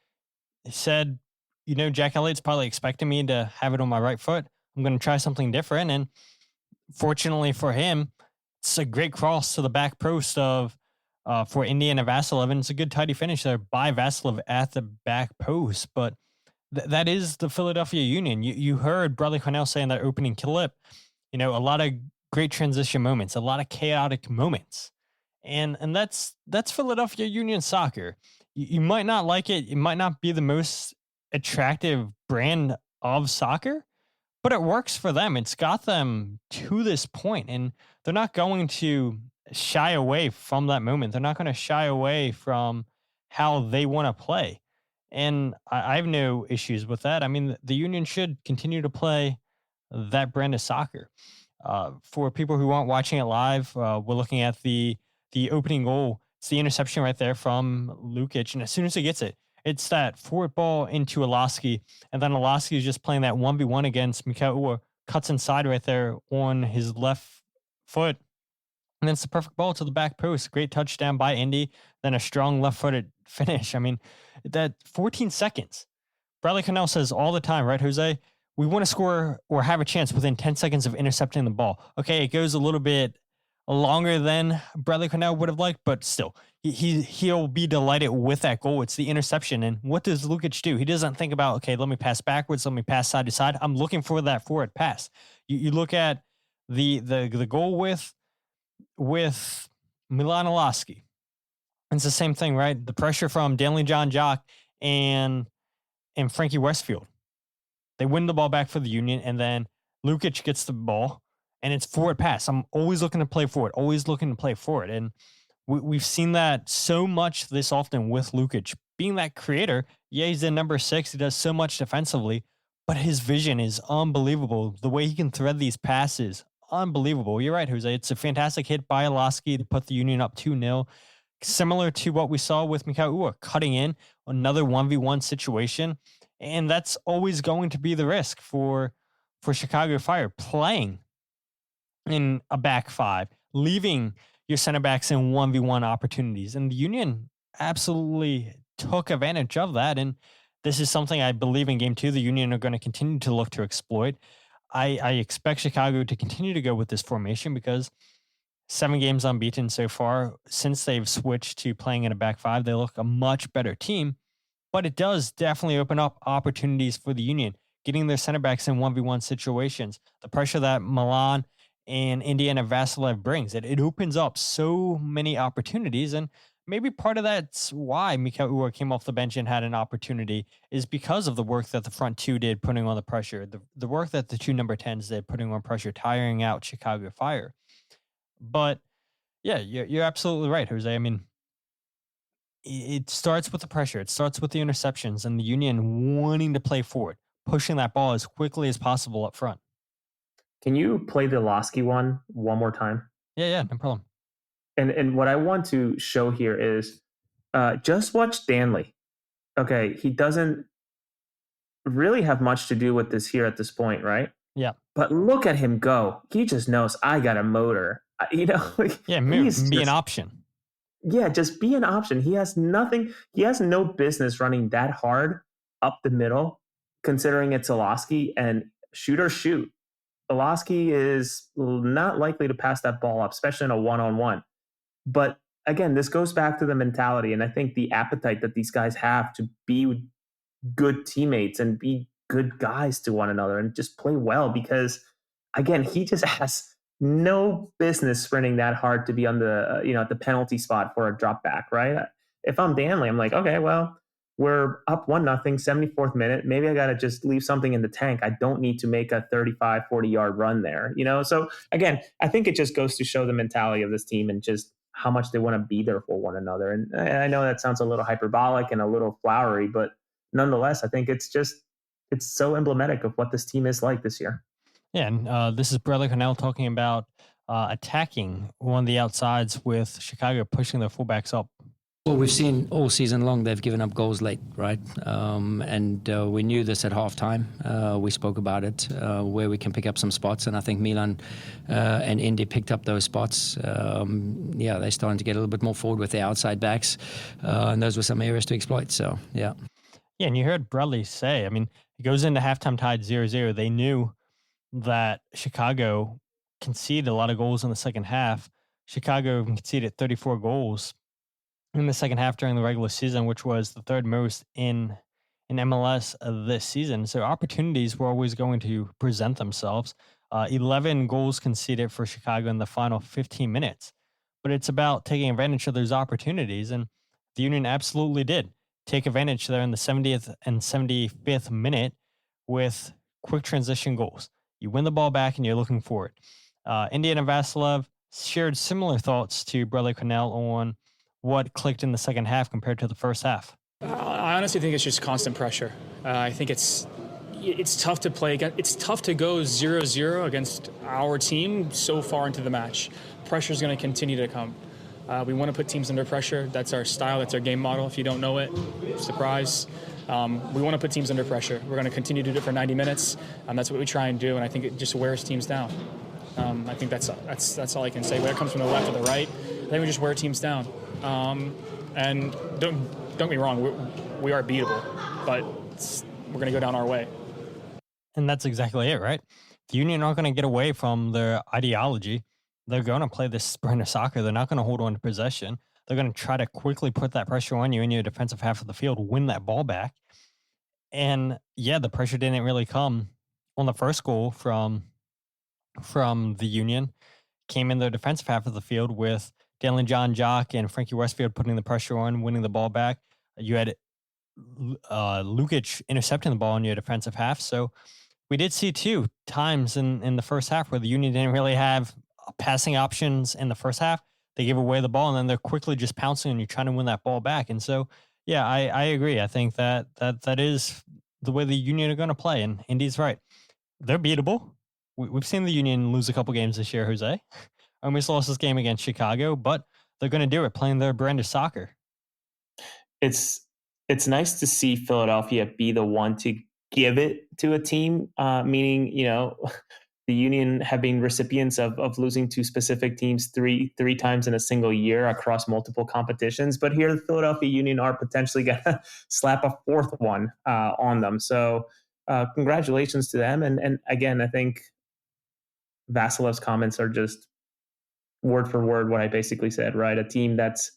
said, Jack Elliott's probably expecting me to have it on my right foot. I'm going to try something different. And fortunately for him, it's a great cross to the back post for Indiana Vassilev, and it's a good tidy finish there by Vassilev at the back post. But that is the Philadelphia Union. You heard Bradley Carnell say in that opening clip, a lot of great transition moments, a lot of chaotic moments. And that's Philadelphia Union soccer. You might not like it. It might not be the most attractive brand of soccer, but it works for them. It's got them to this point, and they're not going to shy away from that moment. They're not going to shy away from how they want to play. And I have no issues with that. I mean, the Union should continue to play that brand of soccer. For people who aren't watching it live, we're looking at the opening goal. It's the interception right there from Lukic. And as soon as he gets it, it's that forward ball into Ilosky. And then Ilosky is just playing that 1v1 against Mikael Uhre, cuts inside right there on his left foot. And then it's the perfect ball to the back post. Great touchdown by Indy. Then a strong left-footed finish. I mean, that 14 seconds. Bradley Carnell says all the time, right, Jose? We want to score or have a chance within 10 seconds of intercepting the ball. Okay, it goes a little bit longer than Bradley Carnell would have liked, but still, he'll be delighted with that goal. It's the interception. And what does Lukic do? He doesn't think about, okay, let me pass backwards, let me pass side to side. I'm looking for that forward pass. You look at The goal with Milan Olaski, it's the same thing, right? The pressure from Danley John Jock and Frankie Westfield. They win the ball back for the Union, and then Lukic gets the ball, and it's forward pass. I'm always looking to play forward, and we've seen that so much this often with Lukic being that creator. Yeah, he's the number 6. He does so much defensively, but his vision is unbelievable. The way he can thread these passes, unbelievable. You're right, Jose. It's a fantastic hit by Olaski to put the Union up 2-0. Similar to what we saw with Mikael Uhre, cutting in another 1v1 situation. And that's always going to be the risk for Chicago Fire, playing in a back 5, leaving your center backs in 1v1 opportunities. And the Union absolutely took advantage of that. And this is something I believe in game 2, the Union are going to continue to look to exploit. I expect Chicago to continue to go with this formation because 7 games unbeaten so far. Since they've switched to playing in a back 5, they look a much better team. But it does definitely open up opportunities for the Union, getting their center backs in 1v1 situations. The pressure that Milan and Indiana Vassilev brings, it opens up so many opportunities. And maybe part of that's why Mikael Uhre came off the bench and had an opportunity, is because of the work that the front 2 did, putting on the pressure, the work that the 2 number 10s did, putting on pressure, tiring out Chicago Fire. But yeah, you're absolutely right, Jose. I mean, it starts with the pressure. It starts with the interceptions and the Union wanting to play forward, pushing that ball as quickly as possible up front. Can you play the Olaski one more time? Yeah, no problem. And what I want to show here is just watch Danley. Okay, he doesn't really have much to do with this here at this point, right? Yeah. But look at him go. He just knows I got a motor. Yeah, be an option. Yeah, just be an option. He has nothing. He has no business running that hard up the middle, considering it's Olaski, and shoot or shoot. Olaski is not likely to pass that ball up, especially in a one-on-one. But again, this goes back to the mentality, and I think the appetite that these guys have to be good teammates and be good guys to one another and just play well, because again, he just has no business sprinting that hard to be on the at the penalty spot for a drop back, right? If I'm Danley, I'm like, okay, well, we're up 1-0, 74th minute. Maybe I got to just leave something in the tank. I don't need to make a 35, 40-yard run there, So again, I think it just goes to show the mentality of this team and just how much they want to be there for one another. And I know that sounds a little hyperbolic and a little flowery, but nonetheless, I think it's so emblematic of what this team is like this year. Yeah, and this is Bradley Cornell talking about attacking one of the outsides with Chicago pushing their fullbacks up. Well, we've seen all season long they've given up goals late, right? And we knew this at halftime. We spoke about it, where we can pick up some spots, and I think Milan and Indy picked up those spots. They're starting to get a little bit more forward with their outside backs, and those were some areas to exploit. So, yeah. Yeah, and you heard Bradley say, I mean, it goes into halftime tied 0-0. They knew that Chicago conceded a lot of goals in the second half. Chicago conceded 34 goals in the second half during the regular season, which was the third most in MLS this season. So opportunities were always going to present themselves. 11 goals conceded for Chicago in the final 15 minutes. But it's about taking advantage of those opportunities, and the Union absolutely did take advantage there in the 70th and 75th minute with quick transition goals. You win the ball back and you're looking forward. Indiana Vassilev shared similar thoughts to Bradley Cornell on what clicked in the second half compared to the first half. I honestly think it's just constant pressure. I think it's tough to play. It's tough to go 0-0 against our team so far into the match. Pressure is going to continue to come. We want to put teams under pressure. That's our style. That's our game model. If you don't know it, surprise. We want to put teams under pressure. We're going to continue to do it for 90 minutes. That's what we try and do, and I think it just wears teams down. I think that's all I can say. Whether it comes from the left or the right, I think we just wear teams down. And don't get me wrong, we are beatable, but we're going to go down our way. And that's exactly it, right? The Union aren't going to get away from their ideology. They're going to play this sprinter soccer. They're not going to hold on to possession. They're going to try to quickly put that pressure on you in your defensive half of the field, win that ball back. And yeah, the pressure didn't really come on the first goal from from the Union came in their defensive half of the field with Dylan John Jock and Frankie Westfield putting the pressure on, winning the ball back. You had Lukic intercepting the ball in your defensive half. So we did see 2 times in the first half where the Union didn't really have passing options in the first half. They give away the ball and then they're quickly just pouncing and you're trying to win that ball back. And so, yeah, I agree. I think that is the way the Union are going to play. And Indy's right. They're beatable. We've seen the Union lose a couple games this year, Jose. Almost lost this game against Chicago, but they're going to do it playing their brand of soccer. It's nice to see Philadelphia be the one to give it to a team, meaning, the Union have been recipients of losing to specific teams three times in a single year across multiple competitions. But here, the Philadelphia Union are potentially going to slap a 4th one on them. So congratulations to them. And again, I think Vasilev's comments are just word for word what I basically said, right? A team that's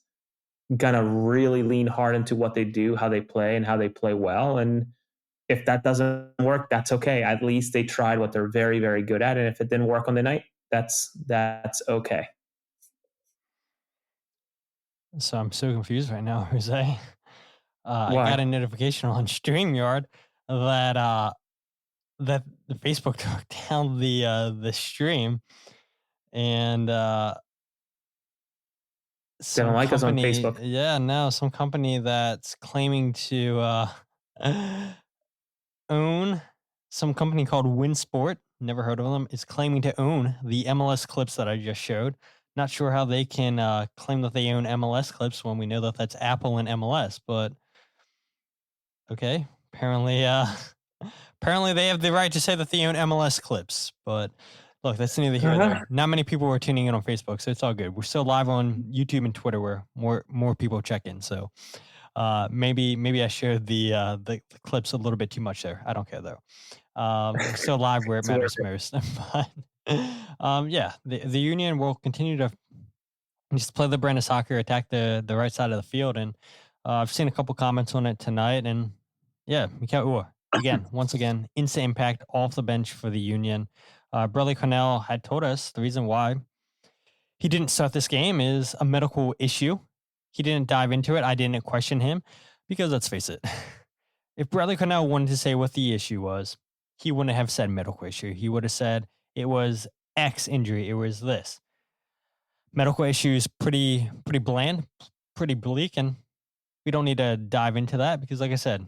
going to really lean hard into what they do, how they play, and how they play well. And if that doesn't work, that's okay. At least they tried what they're very, very good at. And if it didn't work on the night, that's okay. So I'm so confused right now, Jose. I got a notification on StreamYard that that the Facebook took down the stream, and they don't like us on Facebook. Yeah, no, some company that's claiming to own some company called WinSport, never heard of them, is claiming to own the MLS clips that I just showed. Not sure how they can claim that they own MLS clips when we know that that's Apple and MLS, but okay. Apparently they have the right to say that they own MLS clips, but look, that's neither here nor there. Not many people were tuning in on Facebook, so it's all good. We're still live on YouTube and Twitter where more people check in, so maybe I shared the clips a little bit too much there. I don't care though. We're still live where it matters most. But yeah, the Union will continue to just play the brand of soccer, attack the right side of the field, and I've seen a couple comments on it tonight, and yeah, Mikael Uhre once again, instant impact off the bench for the Union. Bradley Cornell had told us the reason why he didn't start this game is a medical issue. He didn't dive into it. I didn't question him because let's face it, if Bradley Cornell wanted to say what the issue was, he wouldn't have said medical issue. He would have said it was X injury. It was this. Medical issue is pretty bland, pretty bleak, and we don't need to dive into that because, like I said,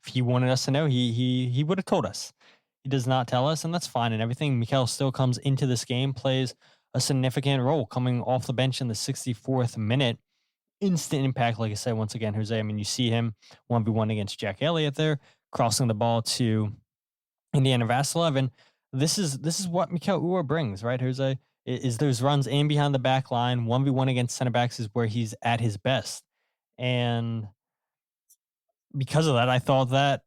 if he wanted us to know, he would have told us. He does not tell us, and that's fine and everything. Mikael still comes into this game, plays a significant role, coming off the bench in the 64th minute. Instant impact, like I said, once again, Jose. I mean, you see him 1v1 against Jack Elliott there, crossing the ball to Indiana Vasilov, and this is what Mikael Uhre brings, right, Jose? Is those runs in behind the back line, 1v1 against center backs is where he's at his best. And because of that, I thought that,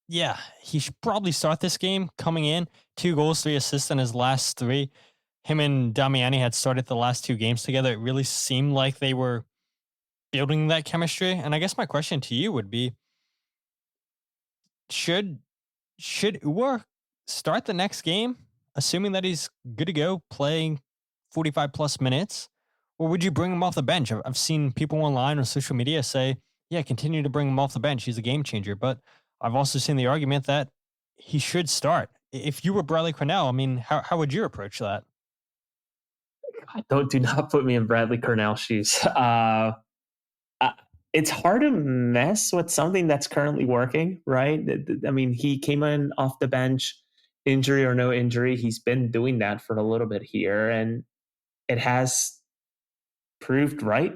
yeah, he should probably start this game coming in. 2 goals, 3 assists in his last 3. Him and Damiani had started the last 2 games together. It really seemed like they were building that chemistry. And I guess my question to you would be, should Uhre start the next game, assuming that he's good to go, playing 45 plus minutes, or would you bring him off the bench? I've seen people online on social media say, yeah, continue to bring him off the bench. He's a game changer. But I've also seen the argument that he should start. If you were Bradley Cornell, I mean, how would you approach that? Do not put me in Bradley Cornell's shoes. It's hard to mess with something that's currently working, right? I mean, he came in off the bench, injury or no injury. He's been doing that for a little bit here, and it has proved right.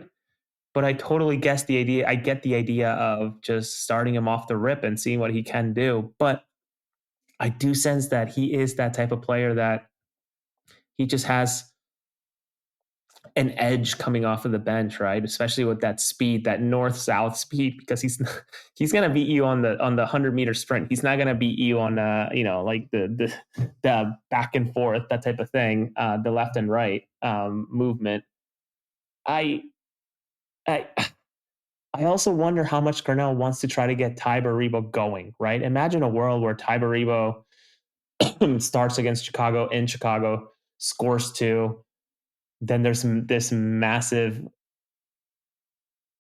But I totally guess the idea. I get the idea of just starting him off the rip and seeing what he can do. But I do sense that he is that type of player that he just has an edge coming off of the bench, right? Especially with that speed, that north-south speed, because he's going to beat you on the 100-meter sprint. He's not going to beat you on like the back and forth, that type of thing, the left and right movement. I also wonder how much Cornell wants to try to get Ty Baribo going, right? Imagine a world where Ty Baribo starts against Chicago in Chicago, scores 2. Then there's this massive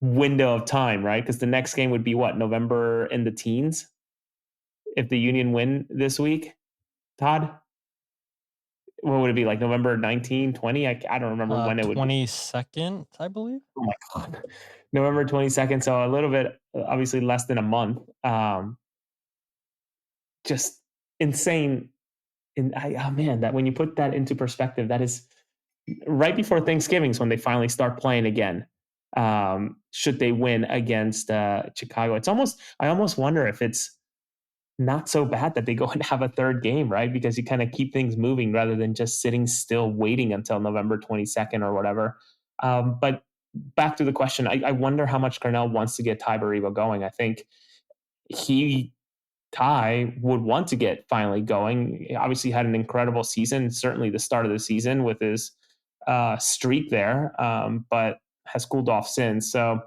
window of time, right? Because the next game would be what, November in the teens? If the Union win this week, Todd? What would it be, like November 19, 20? I don't remember when it would be. 22nd, I believe. Oh my God. November 22nd. So a little bit, obviously less than a month. Just insane. And man, that when you put that into perspective, that is right before Thanksgiving is when they finally start playing again. Should they win against Chicago? I almost wonder if it's not so bad that they go and have a third game, right? Because you kind of keep things moving rather than just sitting still waiting until November 22nd or whatever. But back to the question, I wonder how much Cornell wants to get Ty Baribo going. I think Ty would want to get finally going. He obviously had an incredible season, certainly the start of the season with his streak there, but has cooled off since. So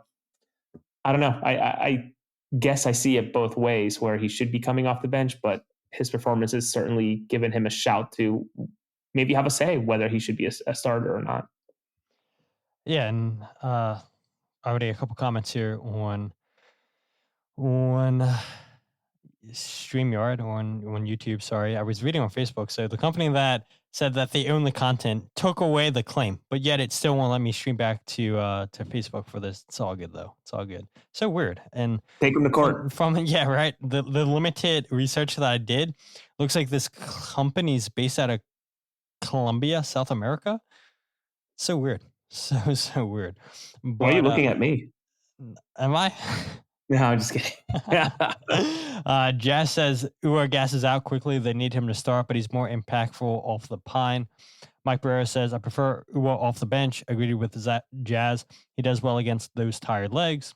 I don't know. I guess I see it both ways where he should be coming off the bench, but his performance has certainly given him a shout to maybe have a say whether he should be a starter or not. Yeah, and already a couple comments here on StreamYard on YouTube. Sorry, I was reading on Facebook. So the company that said that they own the content took away the claim, but yet it still won't let me stream back to Facebook for this. It's all good though. It's all good. So weird. And take him to court. From yeah, right. The limited research that I did looks like this company's based out of Colombia, South America. So weird. So weird. But, why are you looking at me? Am I? No, I'm just kidding. Jazz says Uhre gasses out quickly. They need him to start, but he's more impactful off the pine. Mike Barrera says, I prefer Uhre off the bench. Agreed with Jazz. He does well against those tired legs.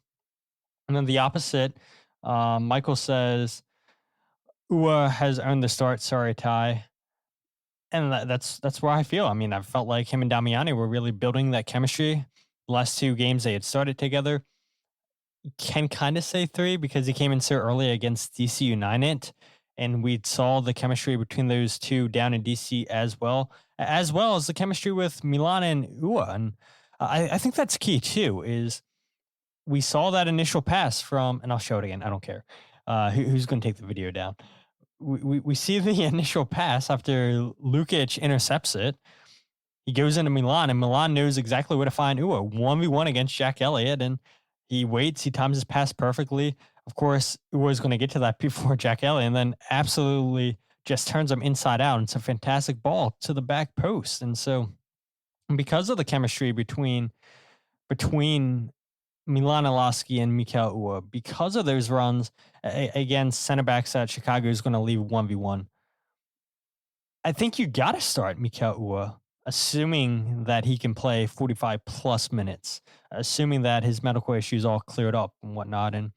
And then the opposite, Michael says, Uhre has earned the start. Sorry, Ty. And that's where I feel. I mean, I felt like him and Damiani were really building that chemistry. The last 2 games they had started together. Can kind of say 3 because he came in so early against DC United, and we saw the chemistry between those two down in DC as well as the chemistry with Milan and Uhre. And I think that's key too, is we saw that initial pass from, and I'll show it again. I don't care. Who's going to take the video down? We see the initial pass after Lukic intercepts it. He goes into Milan, and Milan knows exactly where to find Uhre. 1v1 against Jack Elliott, and he waits. He times his pass perfectly. Of course, Uhre's going to get to that before Jack Elliott, and then absolutely just turns him inside out. It's a fantastic ball to the back post. And so because of the chemistry between Milan Alaski and Mikael Uhre, because of those runs against center backs that Chicago is going to leave 1v1, I think you got to start Mikael Uhre, assuming that he can play 45 plus minutes, assuming that his medical issues all cleared up and whatnot. And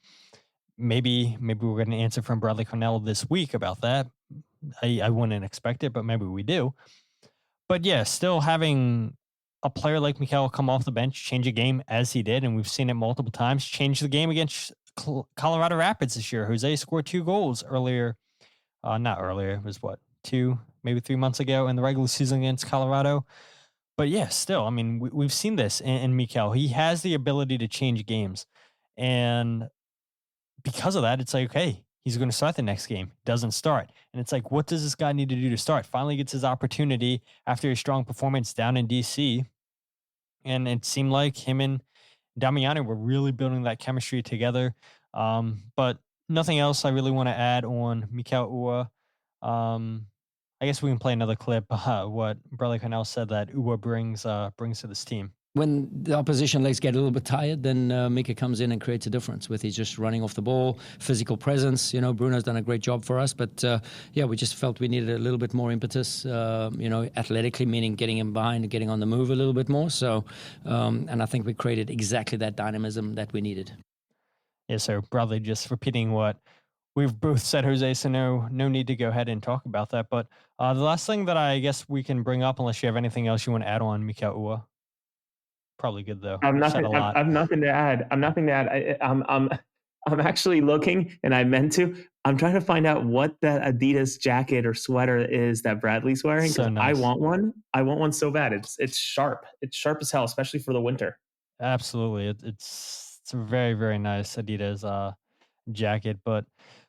maybe we're going to answer from Bradley Cornell this week about that. I wouldn't expect it, but maybe we do. But yeah, still having a player like Mikael come off the bench, change a game as he did, and we've seen it multiple times, change the game against Colorado Rapids this year. Jose scored 2 goals earlier. Not earlier. It was what, 2, maybe 3 months ago in the regular season against Colorado. But yeah, still, I mean, we've seen this in Mikael. He has the ability to change games. And because of that, it's like, okay, he's going to start the next game. Doesn't start. And it's like, what does this guy need to do to start? Finally gets his opportunity after a strong performance down in DC. And it seemed like him and Damiani were really building that chemistry together. But nothing else I really want to add on Mikael Uhre. I guess we can play another clip. What Bradley Cornell said that Uhre brings to this team. When the opposition legs get a little bit tired, then Mika comes in and creates a difference with his just running off the ball, physical presence. You know, Bruno's done a great job for us, but yeah, we just felt we needed a little bit more impetus. Athletically, meaning getting him behind and getting on the move a little bit more. So, and I think we created exactly that dynamism that we needed. Yeah. So Bradley just repeating what we've both said, Jose, so no need to go ahead and talk about that. But the last thing that I guess we can bring up, unless you have anything else you want to add on Mikael Uhre. Probably good though. I've nothing to add. I'm actually looking, and I meant to. I'm trying to find out what that Adidas jacket or sweater is that Bradley's wearing, because So I nice. want one. I want one so bad. It's sharp. It's sharp as hell, especially for the winter. Absolutely. It's a very, very nice Adidas jacket. But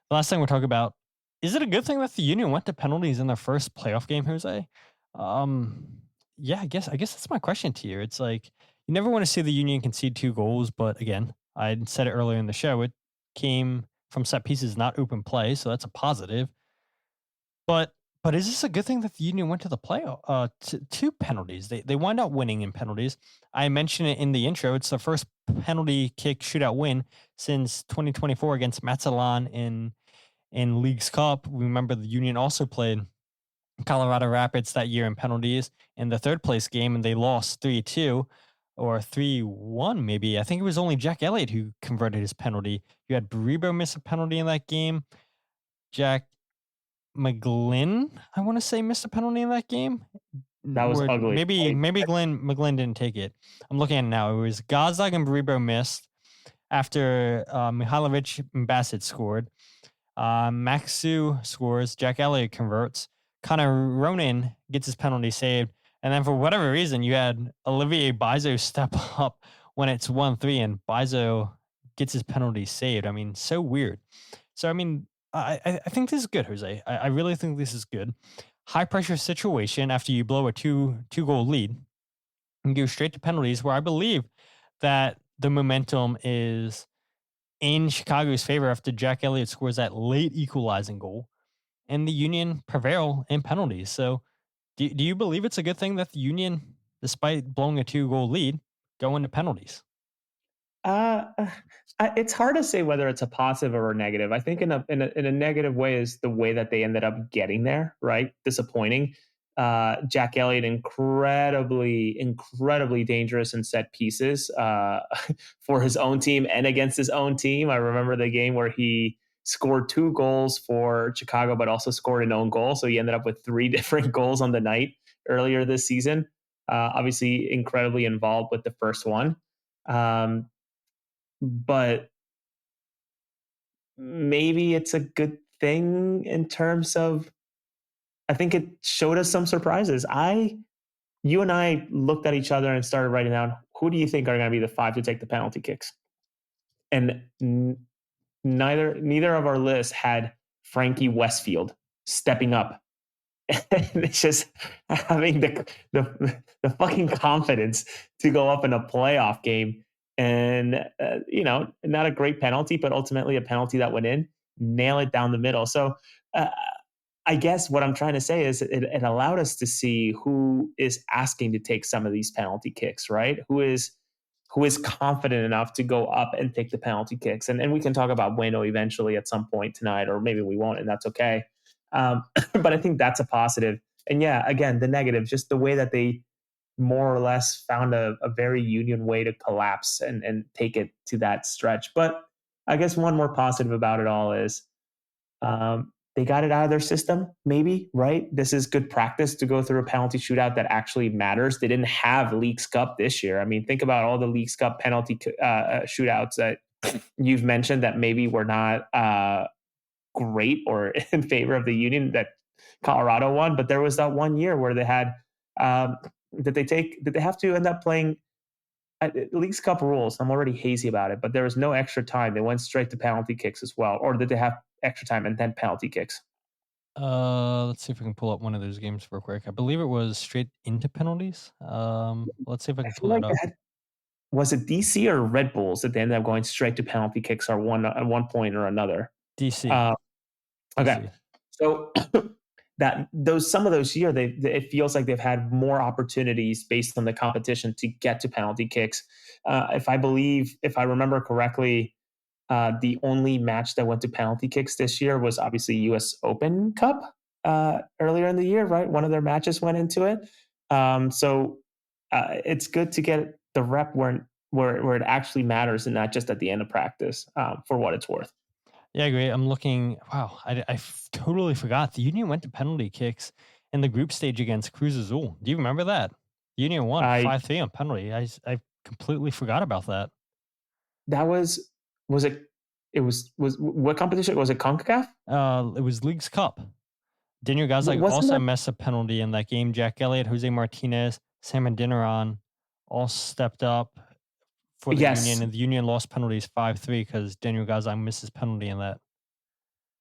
the last thing we'll talk about, is it a good thing that the Union went to penalties in their first playoff game, Jose? Um, yeah, I guess that's my question to you. It's like you never want to see the Union concede 2 goals, but again, I said it earlier in the show, it came from set pieces, not open play, so that's a positive. But is this a good thing that the Union went to the playoff to penalties? They wind up winning in penalties. I mentioned it in the intro. It's the first penalty kick shootout win since 2024 against Matzalan in League's Cup. Remember, the Union also played Colorado Rapids that year in penalties in the third place game, and they lost 3-2 or 3-1 maybe. I think it was only Jack Elliott who converted his penalty. You had Baribo miss a penalty in that game. Jack McGlynn, I want to say, missed a penalty in that game. That was Or ugly. maybe McGlynn didn't take it. I'm looking at it now. It was Gazdag and Baribo missed after Mihailovic and Bassett scored. Maxu scores. Jack Elliott converts. Connor Ronan gets his penalty saved. And then for whatever reason, you had Olivier Bizo step up when it's 1-3 and Bizo gets his penalty saved. I mean, so weird. So, I mean, I think this is good, Jose. I really think this is good. High pressure situation after you blow a two goal lead and go straight to penalties, where I believe that the momentum is in Chicago's favor after Jack Elliott scores that late equalizing goal, and the Union prevail in penalties. So, do you believe it's a good thing that the Union, despite blowing a 2-goal lead, go into penalties? It's hard to say whether it's a positive or a negative. I think in a negative way is the way that they ended up getting there, right? Disappointing. Jack Elliott, incredibly dangerous in set pieces for his own team and against his own team. I remember the game where he scored 2 goals for Chicago, but also scored an own goal. So he ended up with 3 different goals on the night earlier this season. Obviously, incredibly involved with the first one. But maybe it's a good thing in terms of, I think it showed us some surprises. You and I looked at each other and started writing down, who do you think are going to be the 5 to take the penalty kicks? And neither of our lists had Frankie Westfield stepping up. And it's just having the fucking confidence to go up in a playoff game. And, not a great penalty, but ultimately a penalty that went in, nail it down the middle. So I guess what I'm trying to say is it allowed us to see who is asking to take some of these penalty kicks, right? Who is confident enough to go up and take the penalty kicks. And we can talk about Bueno eventually at some point tonight, or maybe we won't, and that's okay. But I think that's a positive. And yeah, again, the negative, just the way that they more or less found a very Union way to collapse and take it to that stretch. But I guess one more positive about it all is they got it out of their system, maybe, right? This is good practice to go through a penalty shootout that actually matters. They didn't have Leagues Cup this year. I mean, think about all the Leagues Cup penalty shootouts that you've mentioned that maybe were not great or in favor of the Union that Colorado won. But there was that one year where they had that they have to end up playing Leagues Cup rules. I'm already hazy about it, but there was no extra time. They went straight to penalty kicks as well. Or did they have extra time and then penalty kicks? Let's see if I can pull up one of those games real quick. I believe it was straight into penalties. Let's see if I can pull it up. Was it DC or Red Bulls that they ended up going straight to penalty kicks or one at one point or another? DC. Okay. So some of those years, it feels like they've had more opportunities based on the competition to get to penalty kicks. If I remember correctly, the only match that went to penalty kicks this year was obviously US Open Cup earlier in the year, right? One of their matches went into it. So it's good to get the rep where it actually matters and not just at the end of practice, for what it's worth. Yeah, I agree. I'm looking. Wow, I totally forgot. The Union went to penalty kicks in the group stage against Cruz Azul. Do you remember that? The Union won 5-3 on penalty. I completely forgot about that. That was it It was what competition? Was it CONCACAF? It was League's Cup. Daniel Gazdag also missed a penalty in that game. Jack Elliott, Jose Martinez, Sam Adeniran all stepped up for the Union, and the Union lost penalties 5-3 because Daniel Gazdag missed his penalty in that.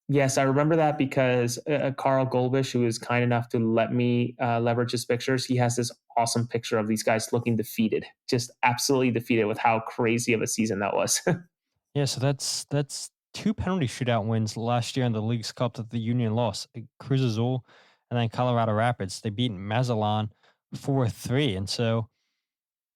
Yes, I remember that because Carl Golbish, who was kind enough to let me leverage his pictures, he has this awesome picture of these guys looking defeated, just absolutely defeated with how crazy of a season that was. Yeah, so that's 2 penalty shootout wins last year in the League's Cup that the Union lost. Cruz Azul and then Colorado Rapids. They beat Mazatlan 4-3. And so,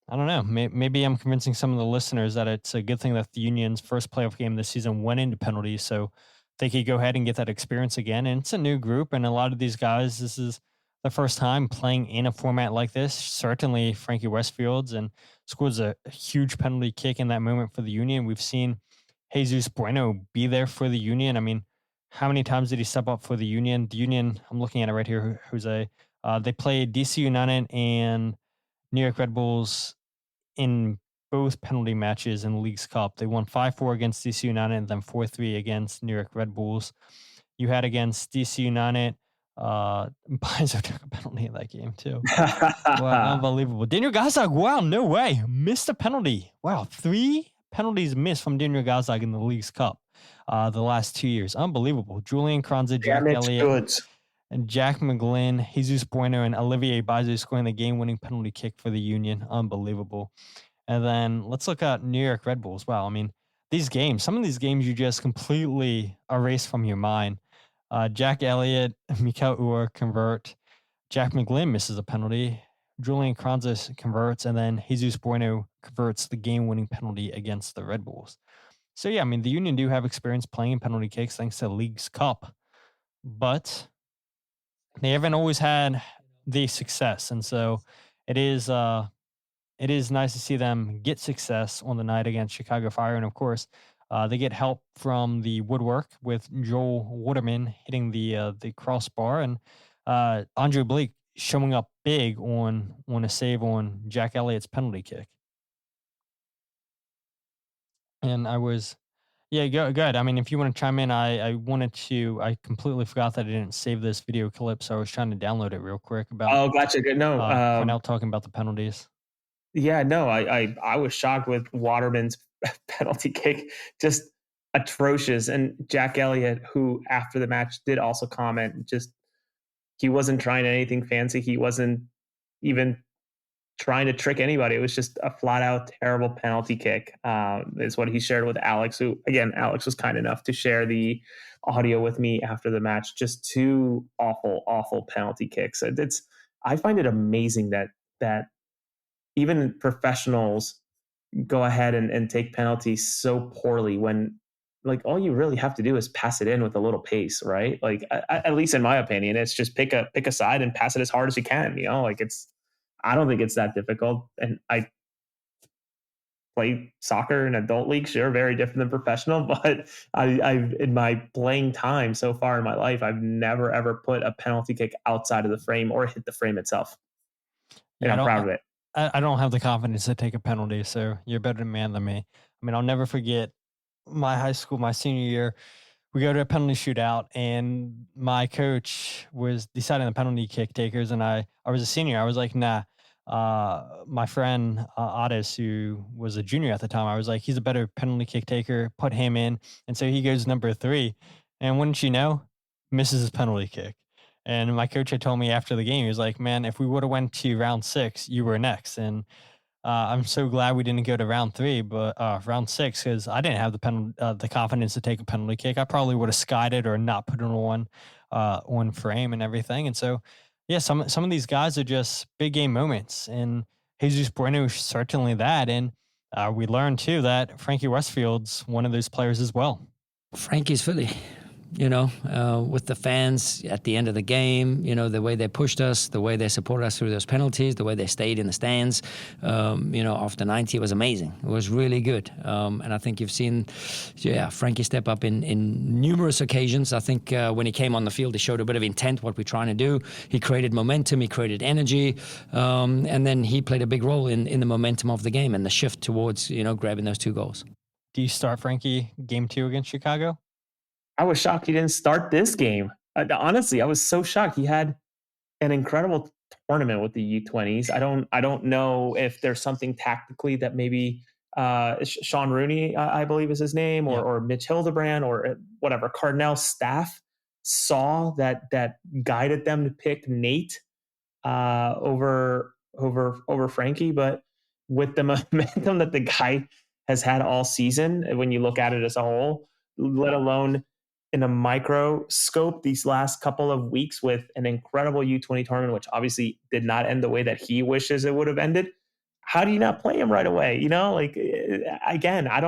I don't know, maybe I'm convincing some of the listeners that it's a good thing that the Union's first playoff game this season went into penalties, so they could go ahead and get that experience again. And it's a new group, and a lot of these guys, this is the first time playing in a format like this. Certainly Frankie Westfields, and scored a huge penalty kick in that moment for the Union. We've seen Jesus Bueno be there for the Union. I mean, how many times did he step up for the Union? The Union, I'm looking at it right here, Jose. They played DC United and New York Red Bulls in both penalty matches in the League's Cup. They won 5-4 against DC United and then 4-3 against New York Red Bulls. You had against DC United, Bizo took a penalty in that game too. Wow, unbelievable. Daniel Gazdag, wow, no way. Missed a penalty. Wow, 3 penalties missed from Daniel Gazdag in the League's Cup the last 2 years. Unbelievable. Julian Kranza, Jack Elliott, and Jack McGlynn, Jesus Bueno, and Olivier Bizo scoring the game-winning penalty kick for the Union. Unbelievable. And then let's look at New York Red Bulls. Wow, I mean, these games, some of these games you just completely erase from your mind. Jack Elliott, Mikael Uhre convert. Jack McGlynn misses a penalty. Julian Kranza converts, and then Jesus Bueno converts the game-winning penalty against the Red Bulls. So, yeah, I mean, the Union do have experience playing penalty kicks thanks to the League's Cup, but they haven't always had the success. And so it is nice to see them get success on the night against Chicago Fire. And, of course, they get help from the woodwork with Joel Waterman hitting the crossbar, and Andre Blake showing up big on a save on Jack Elliott's penalty kick. And I was, good. I mean, if you want to chime in, I completely forgot that I didn't save this video clip, so I was trying to download it real quick about. Oh, gotcha. Good. No, Cornell talking about the penalties. Yeah, no, I was shocked with Waterman's penalty kick, just atrocious. And Jack Elliott, who after the match did also comment, just he wasn't trying anything fancy. He wasn't even trying to trick anybody. It was just a flat out terrible penalty kick. Is what he shared with Alex, who again, Alex was kind enough to share the audio with me after the match. Just 2 awful penalty kicks. I find it amazing that even professionals go ahead and take penalties so poorly when, like, all you really have to do is pass it in with a little pace, right? Like, at least in my opinion, it's just pick a side and pass it as hard as you can. You know, like I don't think it's that difficult. And I play soccer in adult league, sure, very different than professional, but I've in my playing time so far in my life, I've never ever put a penalty kick outside of the frame or hit the frame itself. And I'm proud of it. I don't have the confidence to take a penalty, so you're a better man than me. I mean, I'll never forget my high school, my senior year. We go to a penalty shootout, and my coach was deciding the penalty kick takers, and I was a senior. I was like, nah. My friend Otis, who was a junior at the time, I was like, he's a better penalty kick taker. Put him in, and so he goes number 3. And wouldn't you know, misses his penalty kick. And my coach had told me after the game, he was like, man, if we would have went to round 6, you were next. And I'm so glad we didn't go to round 3, but round 6, because I didn't have the confidence to take a penalty kick. I probably would have skied it or not put it on frame and everything. And so, yeah, some of these guys are just big game moments. And Jesus Bueno is certainly that. And we learned, too, that Frankie Westfield's one of those players as well. Frankie's Philly. With the fans at the end of the game, the way they pushed us, the way they supported us through those penalties, the way they stayed in the stands, after 90, it was amazing. It was really good. And I think you've seen, Frankie step up in numerous occasions. I think when he came on the field, he showed a bit of intent, what we're trying to do. He created momentum, he created energy, and then he played a big role in the momentum of the game and the shift towards, grabbing those 2 goals. do you start Frankie game 2 against Chicago? I was shocked he didn't start this game. Honestly, I was so shocked. He had an incredible tournament with the U20s. I don't know if there's something tactically that maybe Sean Rooney, I believe is his name, or Mitch Hildebrand, or whatever Cardinal's staff saw that guided them to pick Nate over Frankie. But with the momentum that the guy has had all season, when you look at it as a whole, let alone in a microscope these last couple of weeks with an incredible U20 tournament, which obviously did not end the way that he wishes it would have ended. How do you not play him right away? Again, I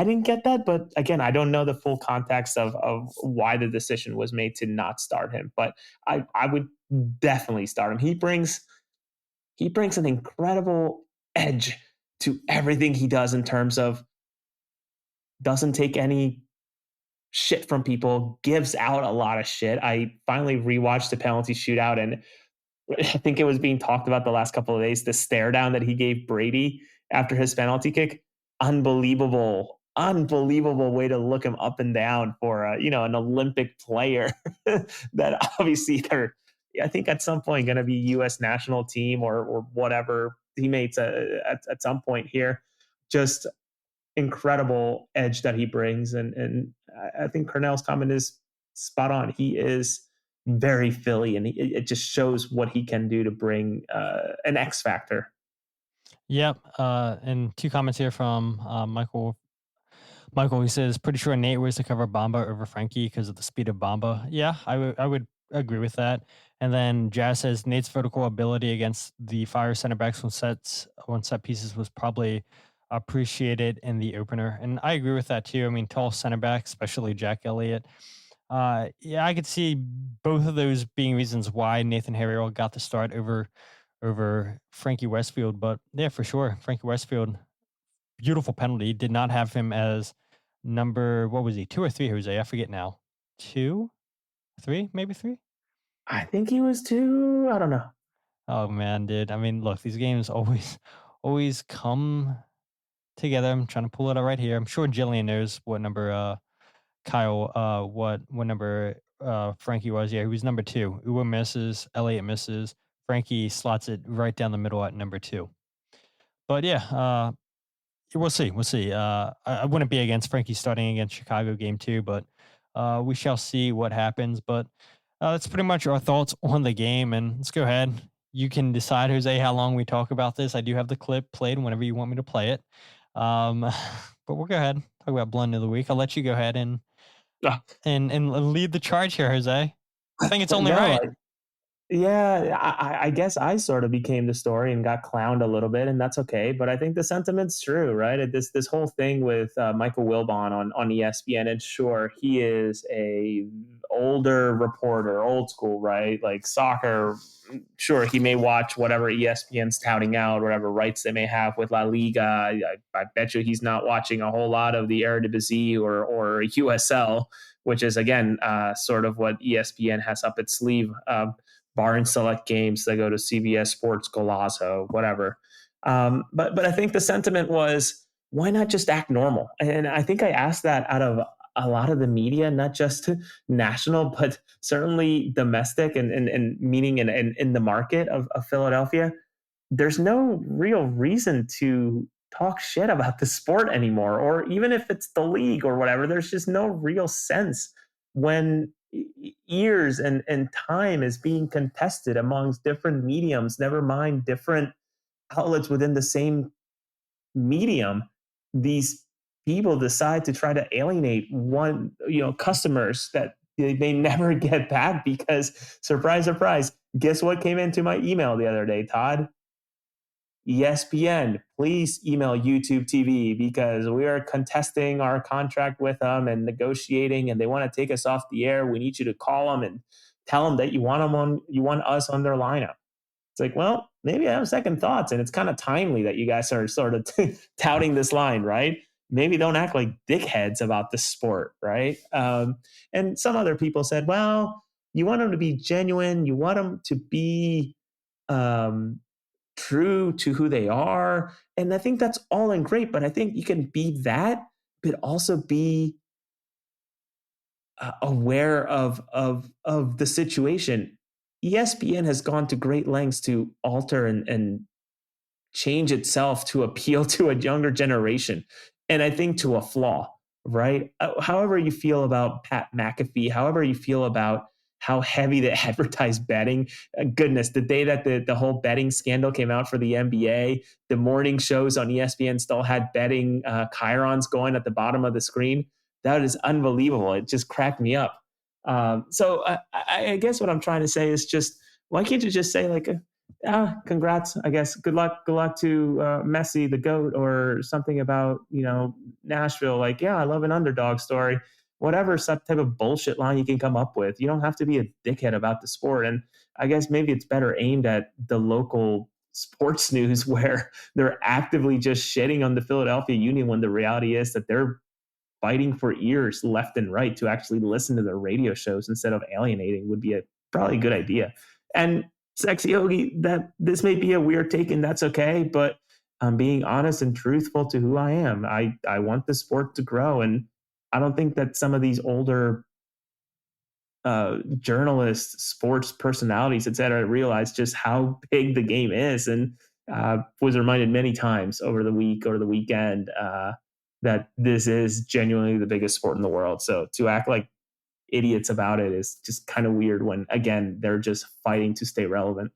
didn't get that, but again, I don't know the full context of why the decision was made to not start him, but I would definitely start him. He brings an incredible edge to everything he does in terms of doesn't take any shit from people, gives out a lot of shit. I finally rewatched the penalty shootout, and I think it was being talked about the last couple of days, the stare down that he gave Brady after his penalty kick. Unbelievable way to look him up and down for an Olympic player that obviously they're, I think at some point going to be U.S. national team or whatever teammates at some point here. Just incredible edge that he brings, and I think Cornell's comment is spot on. He is very Philly, and it just shows what he can do to bring an X factor. Yep. And 2 comments here from Michael. He says, pretty sure Nate was to cover Bamba over Frankie because of the speed of Bamba. Yeah, I would agree with that. And then Jazz says Nate's vertical ability against the Fire center backs on set pieces was probably appreciated in the opener. And I agree with that too. I mean, tall center back, especially Jack Elliott. Yeah, I could see both of those being reasons why Nathan Harriel got the start over Frankie Westfield. But yeah, for sure, Frankie Westfield, beautiful penalty. Did not have him as number, what was he, 2 or 3, Jose? I forget now. 2, 3, maybe 3. I think he was 2. I don't know. Oh man, dude. I mean, look, these games always come together. I'm trying to pull it out right here. I'm sure Jillian knows what number Kyle what number Frankie was. Yeah, he was number 2. Uhre misses, Elliott misses. Frankie slots it right down the middle at number 2. But yeah, we'll see. I wouldn't be against Frankie starting against Chicago game 2, but we shall see what happens. But that's pretty much our thoughts on the game. And let's go ahead. You can decide, Jose, how long we talk about this. I do have the clip played whenever you want me to play it. But we'll go ahead, talk about Blunder of the week. I'll let you go ahead and lead the charge here, Jose. I think it's only right. Yeah, I guess I sort of became the story and got clowned a little bit, and that's okay. But I think the sentiment's true, right? This whole thing with Michael Wilbon on ESPN, and sure, he is a older reporter, old school, right? Like soccer. Sure, he may watch whatever ESPN's touting out, whatever rights they may have with La Liga. I bet you he's not watching a whole lot of the Eredivisie or USL, which is again sort of what ESPN has up its sleeve. Barring select games that go to CBS Sports, Golazo, whatever. But I think the sentiment was, why not just act normal? And I think I asked that out of a lot of the media, not just national, but certainly domestic and meaning in the market of Philadelphia. There's no real reason to talk shit about the sport anymore, or even if it's the league or whatever. There's just no real sense when years and time is being contested amongst different mediums, never mind different outlets within the same medium. These people decide to try to alienate customers that they may never get back because, surprise, guess what came into my email the other day, Todd? ESPN, please email YouTube TV because we are contesting our contract with them and negotiating, and they want to take us off the air. We need you to call them and tell them that you want us on their lineup. It's like, well, maybe I have second thoughts, and it's kind of timely that you guys are sort of touting this line, right? Maybe don't act like dickheads about the sport, right? And some other people said, well, you want them to be genuine, you want them to be true to who they are. And I think that's all and great, but I think you can be that, but also be aware of the situation. ESPN has gone to great lengths to alter and change itself to appeal to a younger generation, and I think to a flaw, right? However you feel about Pat McAfee, however you feel about how heavy they advertise betting, goodness, the day that the whole betting scandal came out for the NBA, the morning shows on ESPN still had betting chyrons going at the bottom of the screen. That is unbelievable. It just cracked me up. So I guess what I'm trying to say is just, why can't you just say like, congrats, I guess, good luck to Messi, the GOAT, or something about, Nashville. Like, yeah, I love an underdog story. Whatever type of bullshit line you can come up with. You don't have to be a dickhead about the sport. And I guess maybe it's better aimed at the local sports news where they're actively just shitting on the Philadelphia Union when the reality is that they're fighting for ears left and right to actually listen to their radio shows instead of alienating would be probably a good idea. And Sexy Yogi, that this may be a weird take and that's okay, but I'm being honest and truthful to who I am. I want the sport to grow, and I don't think that some of these older journalists, sports personalities, et cetera, realize just how big the game is. And was reminded many times over the week or the weekend that this is genuinely the biggest sport in the world. So to act like idiots about it is just kind of weird when, again, they're just fighting to stay relevant.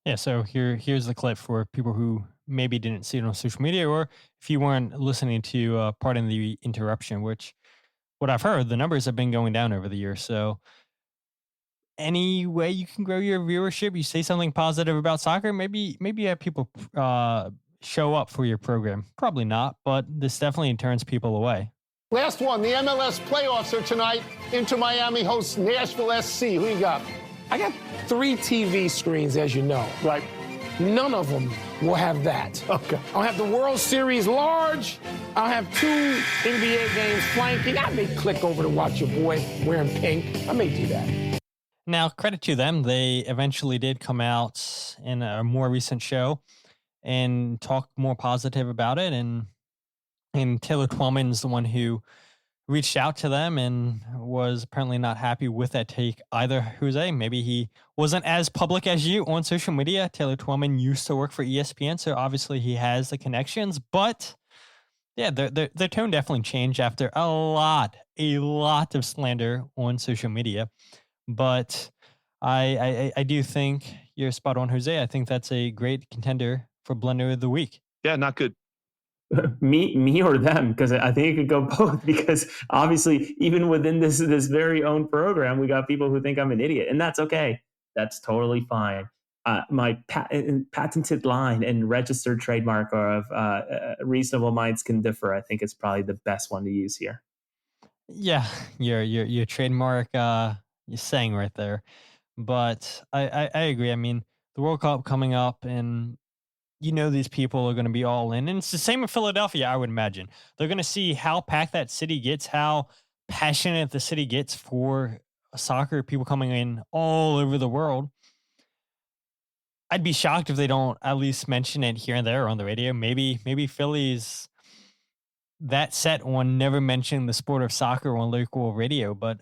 Yeah, so here's the clip for people who maybe didn't see it on social media, or if you weren't listening to pardon the interruption, which what I've heard, the numbers have been going down over the years. So any way you can grow your viewership, you say something positive about soccer, maybe have people show up for your program. Probably not, but this definitely turns people away. Last one, the MLS playoffs are tonight. Inter Miami hosts Nashville SC. Who you got? I got 3 TV screens, as you know. Right. None of them will have that. Okay. I'll have the World Series large. I'll have 2 NBA games flanking. I may click over to watch your boy wearing pink. I may do that. Now, credit to them. They eventually did come out in a more recent show and talk more positive about it. And Taylor Twellman's the one who reached out to them and was apparently not happy with that take either, Jose. Maybe he wasn't as public as you on social media. Taylor Twellman used to work for ESPN, so obviously he has the connections. But yeah, their tone definitely changed after a lot of slander on social media. But I do think you're spot on, Jose. I think that's a great contender for Blunder of the Week. Yeah, not good. Me or them, because I think it could go both, because obviously even within this very own program, we got people who think I'm an idiot, and that's okay. That's totally fine. My patented line and registered trademark of reasonable minds can differ, I think, is probably the best one to use here. Yeah, your trademark you're saying right there. But I agree. I mean, the World Cup coming up, and these people are going to be all in. And it's the same in Philadelphia, I would imagine. They're going to see how packed that city gets, how passionate the city gets for soccer, people coming in all over the world. I'd be shocked if they don't at least mention it here and there on the radio. Maybe Philly's that set on never mentioning the sport of soccer on local radio, but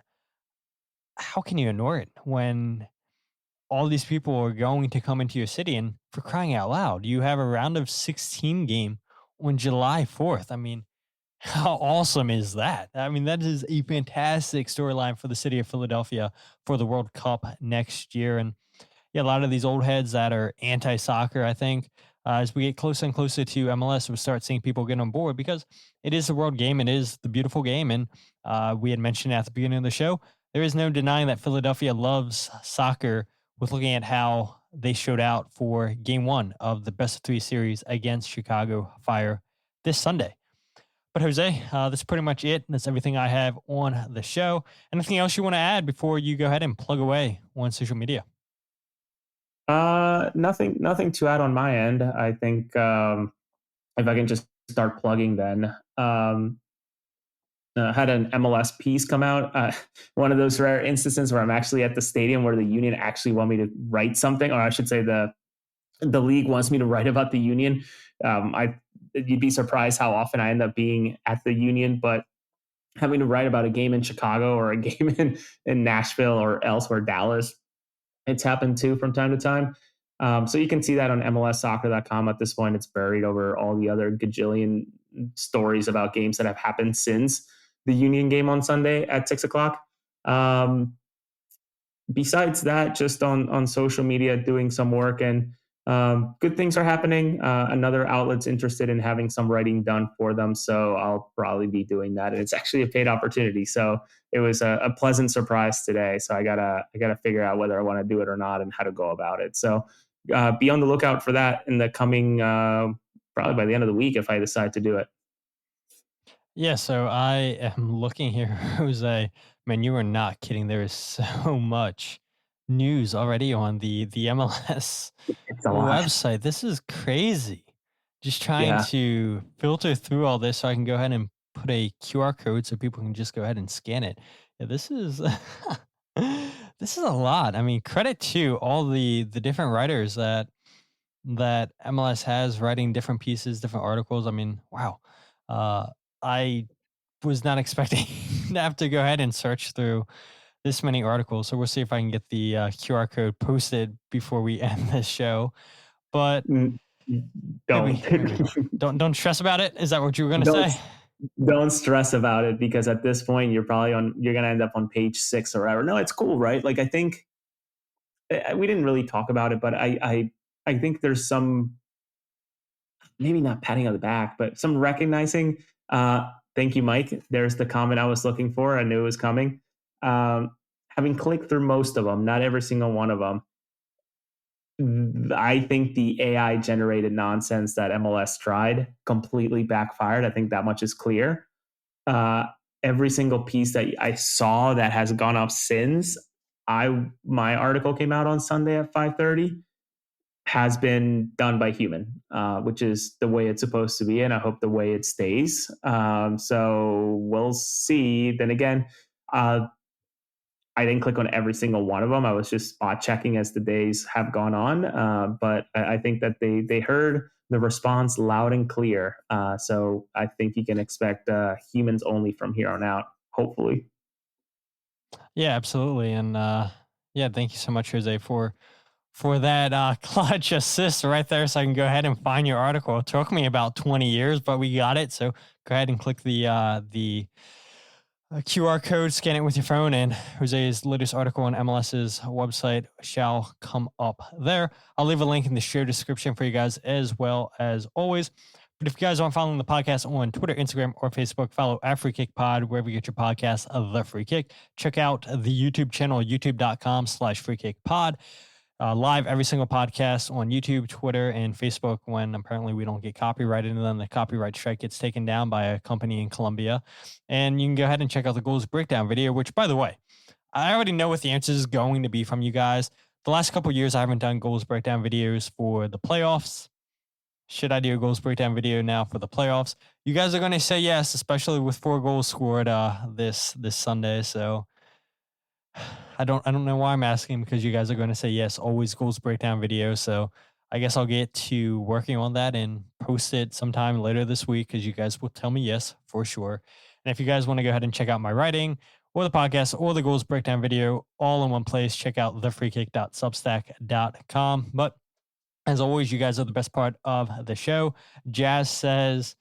how can you ignore it when all these people are going to come into your city? And for crying out loud, you have a round of 16 game on July 4th. I mean, how awesome is that? I mean, that is a fantastic storyline for the city of Philadelphia for the World Cup next year. And yeah, a lot of these old heads that are anti-soccer, I think, as we get closer and closer to MLS, we'll start seeing people get on board, because it is the world game. It is the beautiful game. And we had mentioned at the beginning of the show, there is no denying that Philadelphia loves soccer, with looking at how they showed out for game 1 of the best of 3 series against Chicago Fire this Sunday. But Jose, that's pretty much it. That's everything I have on the show. Anything else you want to add before you go ahead and plug away on social media? Nothing to add on my end. I think if I can just start plugging then. Had an MLS piece come out. One of those rare instances where I'm actually at the stadium where the union actually want me to write something, or I should say the the league wants me to write about the Union. You'd be surprised how often I end up being at the Union, but having to write about a game in Chicago or a game in Nashville or elsewhere, Dallas, it's happened too from time to time. So you can see that on MLSsoccer.com at this point. It's buried over all the other gajillion stories about games that have happened since the Union game on Sunday at 6:00. Besides that, just on social media, doing some work, and good things are happening. Another outlet's interested in having some writing done for them, so I'll probably be doing that. And it's actually a paid opportunity, so it was a pleasant surprise today. So I gotta figure out whether I want to do it or not and how to go about it. So be on the lookout for that in the coming, probably by the end of the week if I decide to do it. Yeah, so I am looking here, Jose. Man, you are not kidding. There is so much news already on the MLS It's a lot. website. This is crazy. Just trying Yeah. to filter through all this so I can go ahead and put a QR code so people can just go ahead and scan it. Yeah, this is this is a lot. I mean, credit to all the different writers that MLS has writing different pieces, different articles. I mean, wow. I was not expecting to have to go ahead and search through this many articles. So we'll see if I can get the QR code posted before we end this show. But don't stress about it. Is that what you were going to say? Don't stress about it, because at this point you're going to end up on page 6 or whatever. No, it's cool, right? Like, I think we didn't really talk about it, but I think there's some, maybe not patting on the back, but some recognizing. Thank you, Mike. There's the comment I was looking for. I knew it was coming. Having clicked through most of them, not every single one of them, I think the AI generated nonsense that MLS tried completely backfired. I think that much is clear. Every single piece that I saw that has gone up since my article came out on Sunday at 5:30 has been done by human, which is the way it's supposed to be, and I hope the way it stays. So we'll see. Then again, I didn't click on every single one of them. I was just spot checking as the days have gone on. But I think that they heard the response loud and clear. So I think you can expect humans only from here on out, hopefully. Yeah, absolutely. And yeah, thank you so much, Jose, for that clutch assist right there, so I can go ahead and find your article. It took me about 20 years, but we got it. So go ahead and click the QR code, scan it with your phone, and Jose's latest article on MLS's website shall come up there. I'll leave a link in the show description for you guys as well as always. But if you guys aren't following the podcast on Twitter, Instagram, or Facebook, follow at Free Kick Pod, wherever you get your podcasts of The Free Kick. Check out the YouTube channel, youtube.com/Free Kick Pod. Live every single podcast on YouTube, Twitter, and Facebook when apparently we don't get copyrighted, and then the copyright strike gets taken down by a company in Colombia. And you can go ahead and check out the goals breakdown video, which, by the way, I already know what the answer is going to be from you guys. The last couple of years, I haven't done goals breakdown videos for the playoffs. Should I do a goals breakdown video now for the playoffs? You guys are going to say yes, especially with 4 goals scored this Sunday. So I don't know why I'm asking, because you guys are going to say yes, always goals breakdown video. So I guess I'll get to working on that and post it sometime later this week, because you guys will tell me yes for sure. And if you guys want to go ahead and check out my writing or the podcast or the goals breakdown video all in one place, check out thefreekick.substack.com. But as always, you guys are the best part of the show. Jazz says,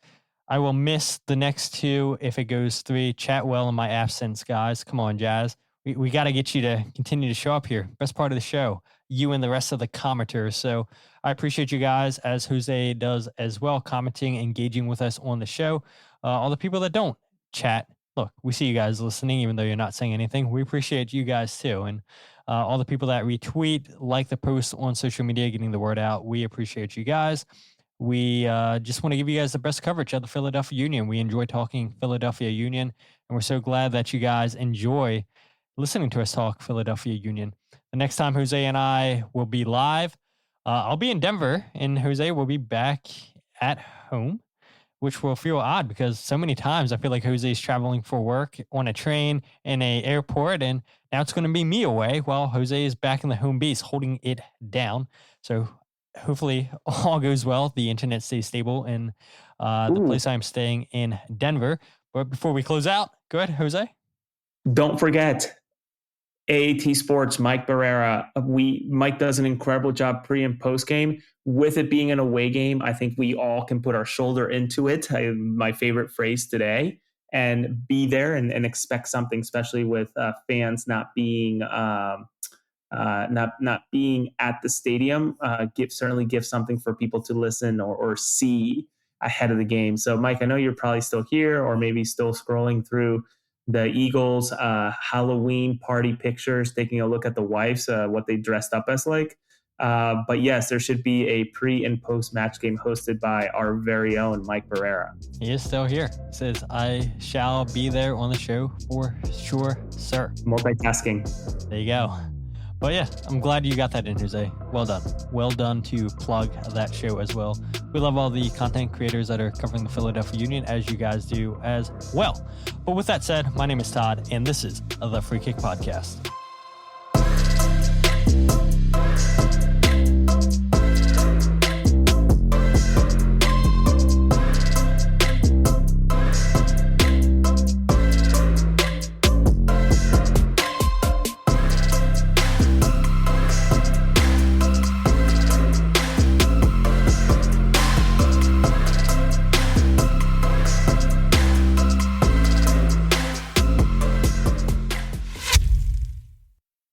I will miss the next 2 if it goes 3. Chat well in my absence, guys. Come on, Jazz. We got to get you to continue to show up here. Best part of the show, you and the rest of the commenters. So I appreciate you guys, as Jose does as well, commenting, engaging with us on the show. All the people that don't chat, look, we see you guys listening, even though you're not saying anything. We appreciate you guys too. And all the people that retweet, like the posts on social media, getting the word out, we appreciate you guys. We just want to give you guys the best coverage of the Philadelphia Union. We enjoy talking Philadelphia Union, and we're so glad that you guys enjoy listening to us talk Philadelphia Union. The next time Jose and I will be live, I'll be in Denver, and Jose will be back at home, which will feel odd because so many times I feel like Jose is traveling for work on a train in an airport, and now it's going to be me away while Jose is back in the home base holding it down. So hopefully all goes well. The internet stays stable in the place I'm staying in Denver. But before we close out, go ahead, Jose. Don't forget AAT Sports, Mike Barrera. Mike does an incredible job pre and post game. With it being an away game, I think we all can put our shoulder into it. My favorite phrase today, and be there and expect something, especially with fans not being not being at the stadium. Certainly give something for people to listen or see ahead of the game. So, Mike, I know you're probably still here, or maybe still scrolling through the Eagles Halloween party pictures, taking a look at the wives, what they dressed up as like. But yes, there should be a pre and post match game hosted by our very own Mike Barrera. He is still here. He says, I shall be there on the show for sure, sir. Multitasking. There you go. But yeah, I'm glad you got that in, Jose. Well done. Well done to plug that show as well. We love all the content creators that are covering the Philadelphia Union, as you guys do as well. But with that said, my name is Todd, and this is the Free Kick Podcast.